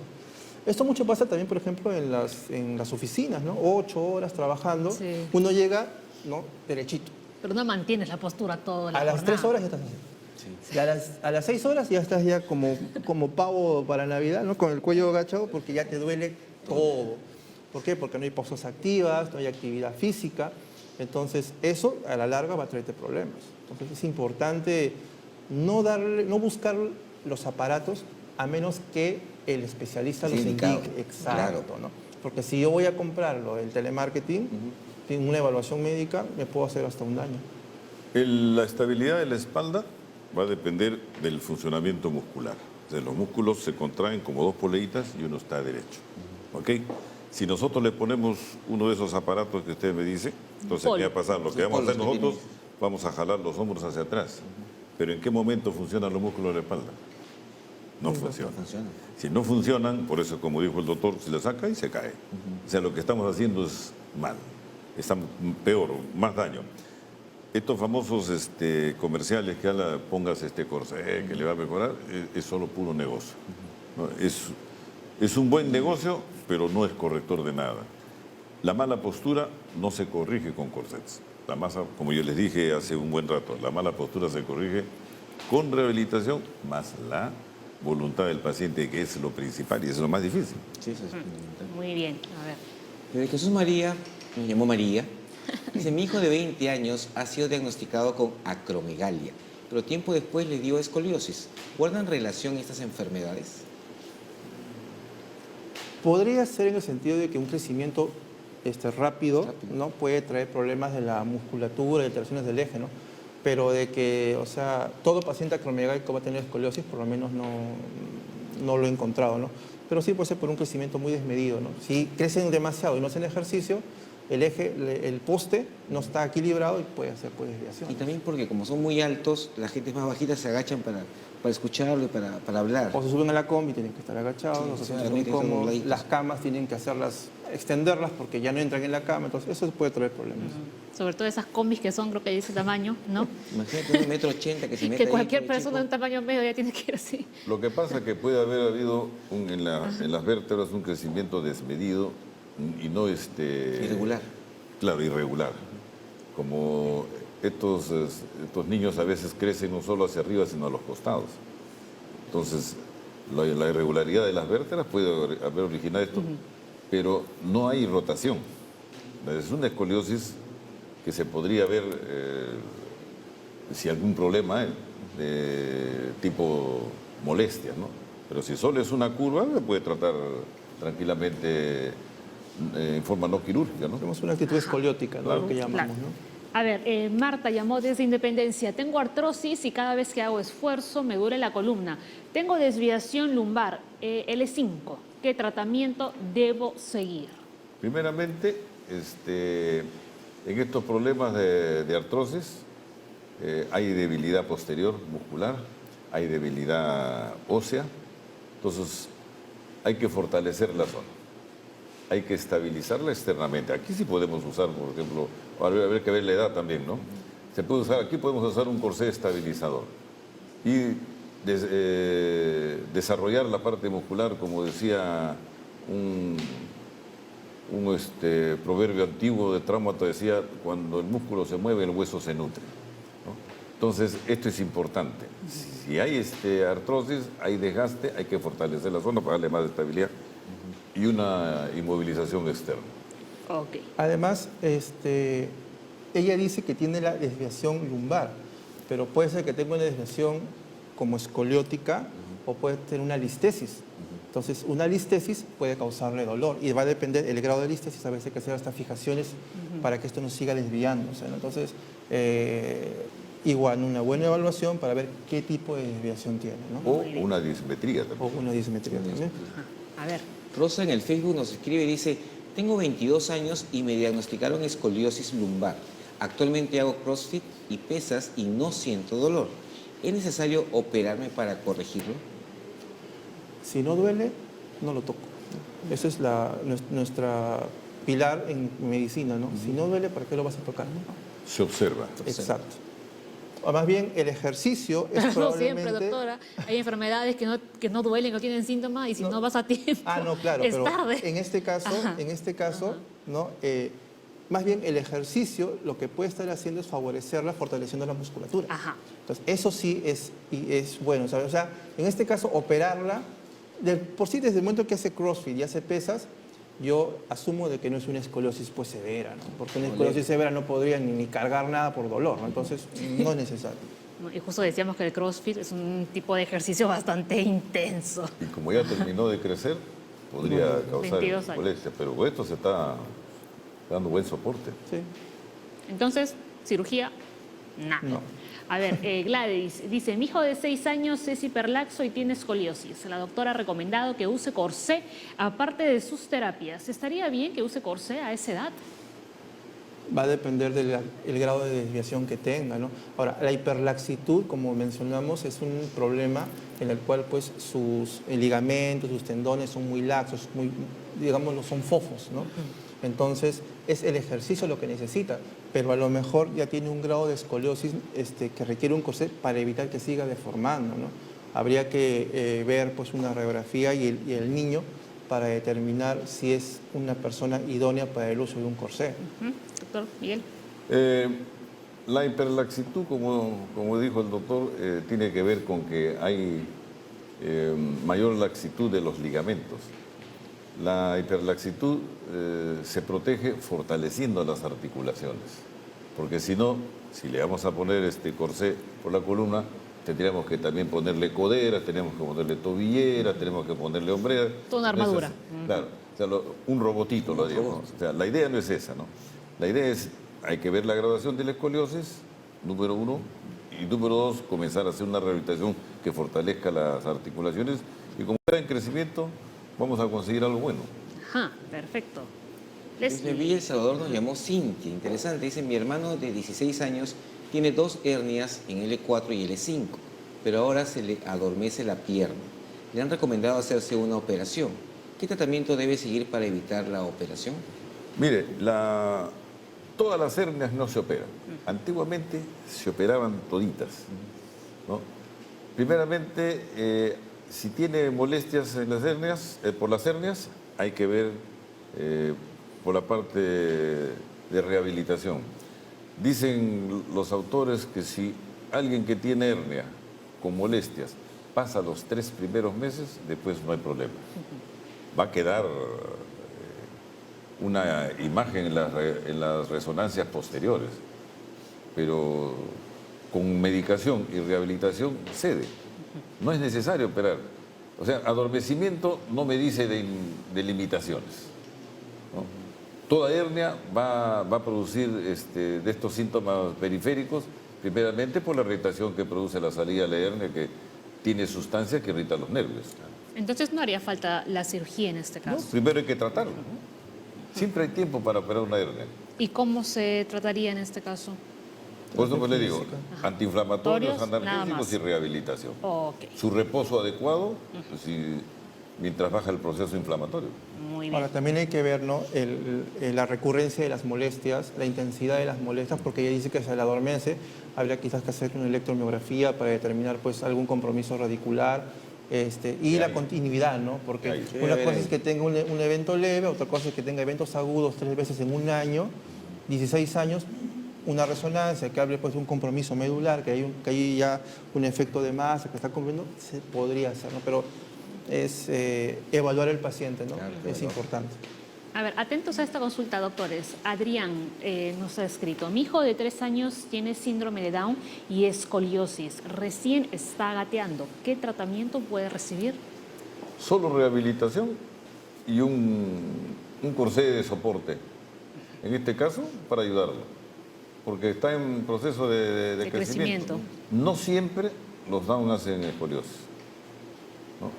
Esto mucho pasa también, por ejemplo, en las oficinas, ¿no? 8 horas trabajando, sí. Uno llega, ¿no? Derechito. Pero no mantienes la postura toda la jornada. A las 3 horas ya estás así. Sí. Y a las 6 horas ya estás ya como pavo para Navidad, ¿no? Con el cuello agachado porque ya te duele todo. ¿Por qué? Porque no hay pausas activas, no hay actividad física. Entonces, eso a la larga va a traerte problemas. Entonces, es importante no buscar los aparatos a menos que el especialista los indique. Exacto, claro. ¿No? Porque si yo voy a comprarlo, el telemarketing, tiene una evaluación médica, me puedo hacer hasta un daño. La estabilidad de la espalda va a depender del funcionamiento muscular. O sea, los músculos se contraen como dos poleitas y uno está derecho. ¿Ok? Si nosotros le ponemos uno de esos aparatos que usted me dice, entonces ¿qué va a pasar? Lo que vamos a hacer nosotros, vamos a jalar los hombros hacia atrás. Pero ¿en qué momento funcionan los músculos de la espalda? No funcionan. Si no funcionan, por eso, como dijo el doctor, se le saca y se cae. O sea, lo que estamos haciendo es mal. Está peor, más daño. Estos famosos comerciales que pongas este corsé que le va a mejorar, es solo puro negocio. ¿No? Es un buen negocio, pero no es corrector de nada. La mala postura no se corrige con corsets. La masa, como yo les dije hace un buen rato, la mala postura se corrige con rehabilitación más la voluntad del paciente, que es lo principal y es lo más difícil. Sí, eso es fundamental. Muy bien, a ver. Desde Jesús María, me llamó María, dice, mi hijo de 20 años ha sido diagnosticado con acromegalia, pero tiempo después le dio escoliosis. ¿Guardan relación estas enfermedades? Y también porque como son muy altos, la gente más bajita se agachan para escucharlo y para hablar. O se suben a la combi, tienen que estar agachados, Sí, no se sí, sienten tienen que estar incómodos. dobladitos. Las camas tienen que extenderlas porque ya no entran en la cama, entonces eso puede traer problemas. Sobre todo esas combis que son, creo que de ese tamaño, ¿no? Imagínate un 1,80 m que se mete Que cualquier ahí, persona de un chico. tamaño medio ya tiene que ir así. Lo que pasa es que puede haber habido en las vértebras un crecimiento desmedido y no Irregular. Claro, irregular. Como estos niños a veces crecen no solo hacia arriba, sino a los costados. Entonces, la irregularidad de las vértebras puede haber originado esto, pero no hay rotación. Es una escoliosis que se podría ver si algún problema hay, de tipo molestias, ¿no? Pero si solo es una curva, se puede tratar tranquilamente en forma no quirúrgica, ¿no? Tenemos una actitud escoliótica, ¿no? Claro. Lo que llamamos, Claro. ¿no? A ver, Marta llamó desde Independencia. Tengo artrosis y cada vez que hago esfuerzo me duele la columna. Tengo desviación lumbar, L5. ¿Qué tratamiento debo seguir? Primeramente, en estos problemas de artrosis hay debilidad posterior muscular, hay debilidad ósea, entonces hay que fortalecer la zona, hay que estabilizarla externamente. Aquí sí podemos usar, por ejemplo, habrá que ver la edad también, ¿no? Se puede usar, aquí podemos usar un corsé estabilizador y desarrollar la parte muscular, como decía un proverbio antiguo de Trámato, decía, cuando el músculo se mueve, el hueso se nutre, ¿no? Entonces, esto es importante. Si hay artrosis, hay desgaste, hay que fortalecer la zona para darle más estabilidad y una inmovilización externa. Ok. Además, ella dice que tiene la desviación lumbar, pero puede ser que tenga una desviación como escoliótica o puede tener una listesis. Entonces, una listesis puede causarle dolor y va a depender el grado de listesis. A veces hay que hacer hasta fijaciones para que esto no siga desviándose, ¿no? Entonces, igual una buena evaluación para ver qué tipo de desviación tiene, ¿no? O una dismetría O también. una dismetría también. A ver. Rosa en el Facebook nos escribe y dice, tengo 22 años y me diagnosticaron escoliosis lumbar. Actualmente hago CrossFit y pesas y no siento dolor. ¿Es necesario operarme para corregirlo? Si no duele, no lo toco. Esa es nuestra pilar en medicina, ¿no? Si no duele, ¿para qué lo vas a tocar? Se observa. Exacto. O más bien, el ejercicio es No probablemente... siempre, doctora. Hay enfermedades que no duelen, no tienen síntomas y si no vas a tiempo, Ah, no, claro, es pero tarde. en este caso, ¿no? Más bien el ejercicio lo que puede estar haciendo es favorecerla, fortaleciendo la musculatura. Ajá. Entonces, eso sí es bueno, ¿sabes? O sea, en este caso, operarla, por sí, desde el momento que hace CrossFit y hace pesas, yo asumo de que no es una escoliosis pues severa, ¿no? Porque una escoliosis severa no podría ni cargar nada por dolor, ¿no? Entonces, no es necesario. Y justo decíamos que el CrossFit es un tipo de ejercicio bastante intenso. Y como ya terminó de crecer, podría causar 22 años. molestia, pero con esto se está dando buen soporte. Sí. Entonces, cirugía, nada. No. A ver, Gladys dice, mi hijo de 6 años es hiperlaxo y tiene escoliosis. La doctora ha recomendado que use corsé aparte de sus terapias. ¿Estaría bien que use corsé a esa edad? Va a depender del grado de desviación que tenga, ¿no? Ahora, la hiperlaxitud, como mencionamos, es un problema en el cual pues sus ligamentos, sus tendones son muy laxos, muy, digámoslo, son fofos, ¿no? Entonces, es el ejercicio lo que necesita, pero a lo mejor ya tiene un grado de escoliosis que requiere un corsé para evitar que siga deformando, ¿no? Habría que ver pues una radiografía y el niño para determinar si es una persona idónea para el uso de un corsé. Doctor Miguel. La hiperlaxitud, como dijo el doctor, tiene que ver con que hay mayor laxitud de los ligamentos. La hiperlaxitud se protege fortaleciendo las articulaciones, porque si no, si le vamos a poner este corsé por la columna, tendríamos que también ponerle coderas, tenemos que ponerle tobilleras, tenemos que ponerle hombreras. Toda una armadura. Claro, o sea, un robotito, lo digo. O sea, la idea no es esa, ¿no? La idea es, hay que ver la graduación de la escoliosis, número 1, y número 2, comenzar a hacer una rehabilitación que fortalezca las articulaciones, y como está en crecimiento, vamos a conseguir algo bueno. Ajá, perfecto. Desde Villa El Salvador nos llamó Cintia, interesante, dice, mi hermano de 16 años tiene 2 hernias en L4 y L5, pero ahora se le adormece la pierna. Le han recomendado hacerse una operación. ¿Qué tratamiento debe seguir para evitar la operación? Mire, todas las hernias no se operan. Antiguamente se operaban toditas, ¿no? Primeramente, si tiene molestias en las hernias, por las hernias, hay que ver por la parte de rehabilitación. Dicen los autores que si alguien que tiene hernia con molestias pasa los 3 primeros meses, después no hay problema. Va a quedar una imagen en las resonancias posteriores, pero con medicación y rehabilitación cede. No es necesario operar. O sea, adormecimiento no me dice de limitaciones, ¿no? Toda hernia va a producir de estos síntomas periféricos, primeramente por la irritación que produce la salida de la hernia, que tiene sustancias que irritan los nervios. Entonces no haría falta la cirugía en este ¿No? caso. Primero hay que tratarlo. Siempre hay tiempo para operar una hernia. ¿Y cómo se trataría en este caso? Por eso pues le digo, antiinflamatorios, Nada analgésicos más. y rehabilitación. Ok, Su reposo adecuado, pues, mientras baja el proceso inflamatorio. muy bien. Ahora, también hay que ver, ¿no?, la recurrencia de las molestias, la intensidad de las molestias, porque ella dice que se le adormece. Habría quizás que hacer una electromiografía para determinar pues, algún compromiso radicular y la continuidad, ¿no? Porque Ahí. una cosa es que tenga un evento leve, otra cosa es que tenga eventos agudos 3 veces en un año, 16 años, una resonancia que hable pues, de un compromiso medular, que hay ya un efecto de masa que está cumpliendo, se podría hacer, ¿no? Pero es evaluar el paciente, ¿no? Claro, Es importante. A ver, atentos a esta consulta, doctores. Adrián nos ha escrito, mi hijo de 3 años tiene síndrome de Down y escoliosis. Recién está gateando. ¿Qué tratamiento puede recibir? Solo rehabilitación y un corsé de soporte. En este caso, para ayudarlo. Porque está en proceso de crecimiento. No siempre los Down hacen escoliosis, ¿no?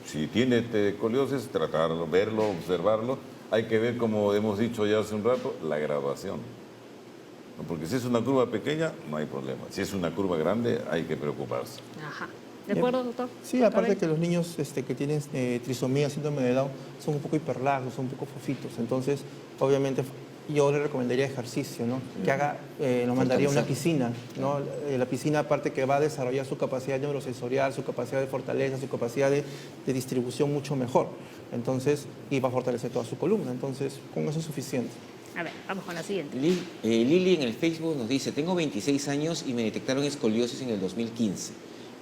Si tiene escoliosis, tratarlo, verlo, observarlo. Hay que ver, como hemos dicho ya hace un rato, la graduación, ¿no? Porque si es una curva pequeña, no hay problema. Si es una curva grande, hay que preocuparse. Ajá. ¿De acuerdo, doctor? Sí, aparte Abel. que los niños que tienen trisomía, síndrome de Down, son un poco hiperlaxos, son un poco fofitos. Entonces, obviamente, yo le recomendaría ejercicio, ¿no? Que haga, lo mandaría a una piscina, ¿no? La piscina, aparte que va a desarrollar su capacidad neurosensorial, su capacidad de fortaleza, su capacidad de distribución mucho mejor. Entonces, y va a fortalecer toda su columna. Entonces, con eso es suficiente. A ver, vamos con la siguiente. Lili en el Facebook nos dice, tengo 26 años y me detectaron escoliosis en el 2015.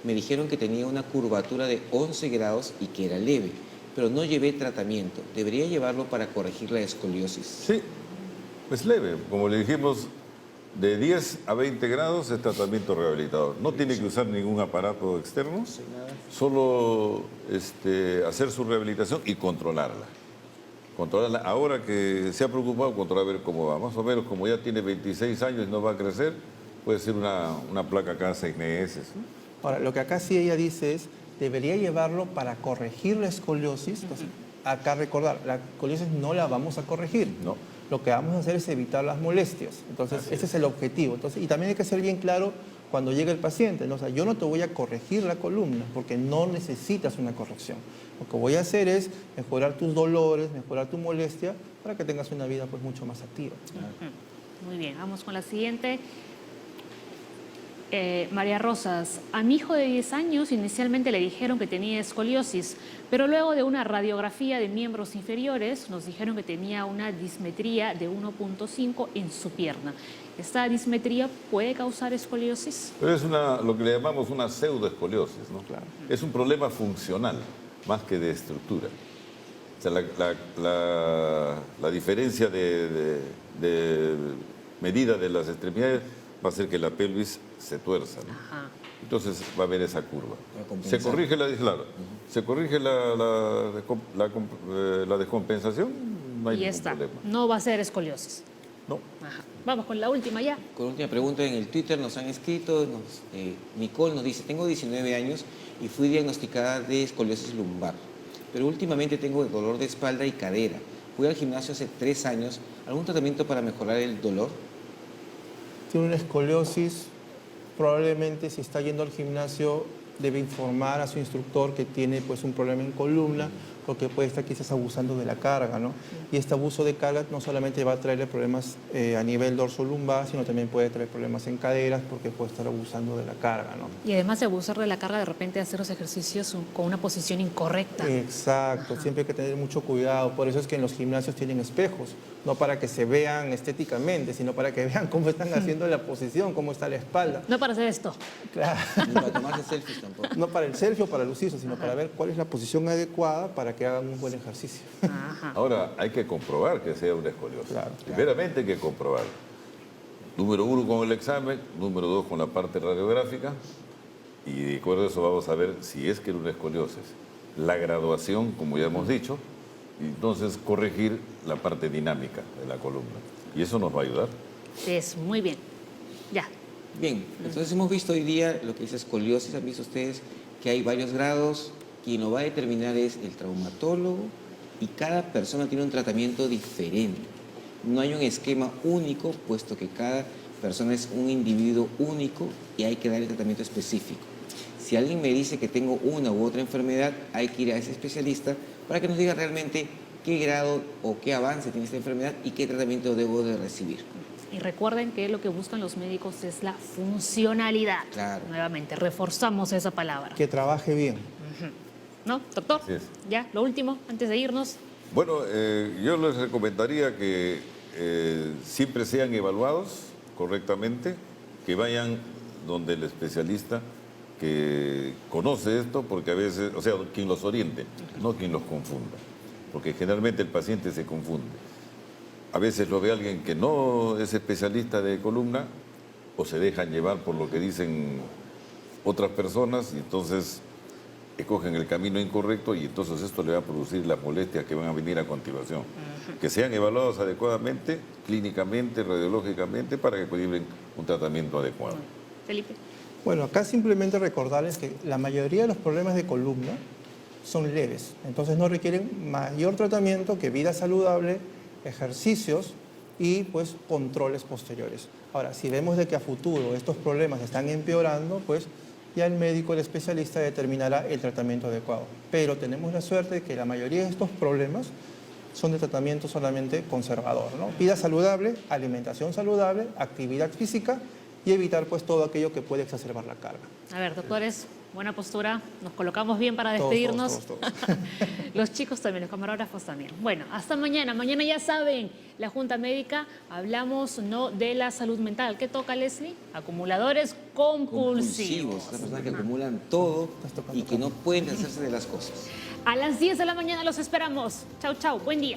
Me dijeron que tenía una curvatura de 11 grados y que era leve, pero no llevé tratamiento. ¿Debería llevarlo para corregir la escoliosis? Sí, pues leve. Como le dijimos, De 10 a 20 grados es tratamiento rehabilitador. No tiene que usar ningún aparato externo, solo hacer su rehabilitación y controlarla. Controlarla. Ahora que se ha preocupado, controlar a ver cómo va. Más o menos, como ya tiene 26 años y no va a crecer, puede ser una placa cada 6 meses. Ahora, lo que acá sí ella dice es, debería llevarlo para corregir la escoliosis. Entonces, acá recordar, la escoliosis no la vamos a corregir. No. Lo que vamos a hacer es evitar las molestias. Entonces, ese es el objetivo. Entonces, y también hay que ser bien claro cuando llegue el paciente, ¿no? O sea, yo no te voy a corregir la columna porque no necesitas una corrección. Lo que voy a hacer es mejorar tus dolores, mejorar tu molestia para que tengas una vida pues mucho más activa. Muy bien, vamos con la siguiente. María Rosas, a mi hijo de 10 años inicialmente le dijeron que tenía escoliosis, pero luego de una radiografía de miembros inferiores nos dijeron que tenía una dismetría de 1.5 en su pierna. ¿Esta dismetría puede causar escoliosis? Pero es lo que le llamamos una pseudoescoliosis, ¿no? Claro. Es un problema funcional, más que de estructura. O sea, la diferencia de medida de las extremidades va a hacer que la pelvis se tuerza, ¿no? Ajá. Entonces va a haber esa curva. Va a compensar. Se corrige la descompensación, no hay Y ya ningún está, problema. no va a ser escoliosis. No. Ajá. Vamos con la última ya. Con última pregunta en el Twitter nos han escrito, Nicole nos dice, tengo 19 años y fui diagnosticada de escoliosis lumbar, pero últimamente tengo dolor de espalda y cadera. Fui al gimnasio hace 3 años. ¿Algún tratamiento para mejorar el dolor? Tiene una escoliosis, probablemente si está yendo al gimnasio debe informar a su instructor que tiene pues un problema en columna, porque puede estar quizás abusando de la carga, ¿no? Y este abuso de carga no solamente va a traerle problemas a nivel dorso-lumbar, sino también puede traer problemas en caderas porque puede estar abusando de la carga, ¿no? Y además de abusar de la carga, de repente hacer los ejercicios con una posición incorrecta. Exacto, siempre hay que tener mucho cuidado. Por eso es que en los gimnasios tienen espejos, no para que se vean estéticamente, sino para que vean cómo están haciendo la posición, cómo está la espalda. No para hacer esto. Claro. Ni para tomarse selfies tampoco. No para el selfie o para lucirse, sino para ver cuál es la posición adecuada para que hagan un buen ejercicio. Ajá. Ahora, hay que comprobar que sea una escoliosis. Claro. Primeramente hay que comprobar. Número 1 con el examen, número 2 con la parte radiográfica, y de acuerdo a eso vamos a ver si es que era una escoliosis. La graduación, como ya hemos dicho, y entonces corregir la parte dinámica de la columna. Y eso nos va a ayudar. Es muy bien. Ya. Bien, entonces hemos visto hoy día lo que es escoliosis. Han visto ustedes que hay varios grados. Quien lo va a determinar es el traumatólogo y cada persona tiene un tratamiento diferente. No hay un esquema único, puesto que cada persona es un individuo único y hay que darle tratamiento específico. Si alguien me dice que tengo una u otra enfermedad, hay que ir a ese especialista para que nos diga realmente qué grado o qué avance tiene esta enfermedad y qué tratamiento debo de recibir. Y recuerden que lo que buscan los médicos es la funcionalidad. Claro. Nuevamente, reforzamos esa palabra. Que trabaje bien. ¿No, doctor? Así es. Ya, lo último, antes de irnos. Bueno, yo les recomendaría que siempre sean evaluados correctamente, que vayan donde el especialista que conoce esto, porque a veces, o sea, quien los oriente, no quien los confunda, porque generalmente el paciente se confunde. A veces lo ve alguien que no es especialista de columna o se dejan llevar por lo que dicen otras personas y entonces escogen el camino incorrecto y entonces esto le va a producir las molestias que van a venir a continuación. Que sean evaluados adecuadamente, clínicamente, radiológicamente, para que puedan un tratamiento adecuado. Felipe. Bueno, acá simplemente recordarles que la mayoría de los problemas de columna son leves, entonces no requieren mayor tratamiento que vida saludable, ejercicios y pues controles posteriores. Ahora, si vemos de que a futuro estos problemas están empeorando, pues ya el médico, el especialista determinará el tratamiento adecuado. Pero tenemos la suerte de que la mayoría de estos problemas son de tratamiento solamente conservador, ¿no? Vida saludable, alimentación saludable, actividad física y evitar pues todo aquello que puede exacerbar la carga. A ver, doctores, buena postura. Nos colocamos bien para Todos, despedirnos. todos. Los chicos también, los camarógrafos también. Bueno, hasta mañana. Mañana ya saben, la Junta Médica, hablamos no de la salud mental. ¿Qué toca, Leslie? Acumuladores compulsivos. Las personas que acumulan todo y que no pueden deshacerse de las cosas. A las 10 de la mañana los esperamos. Chau, chau. Buen día.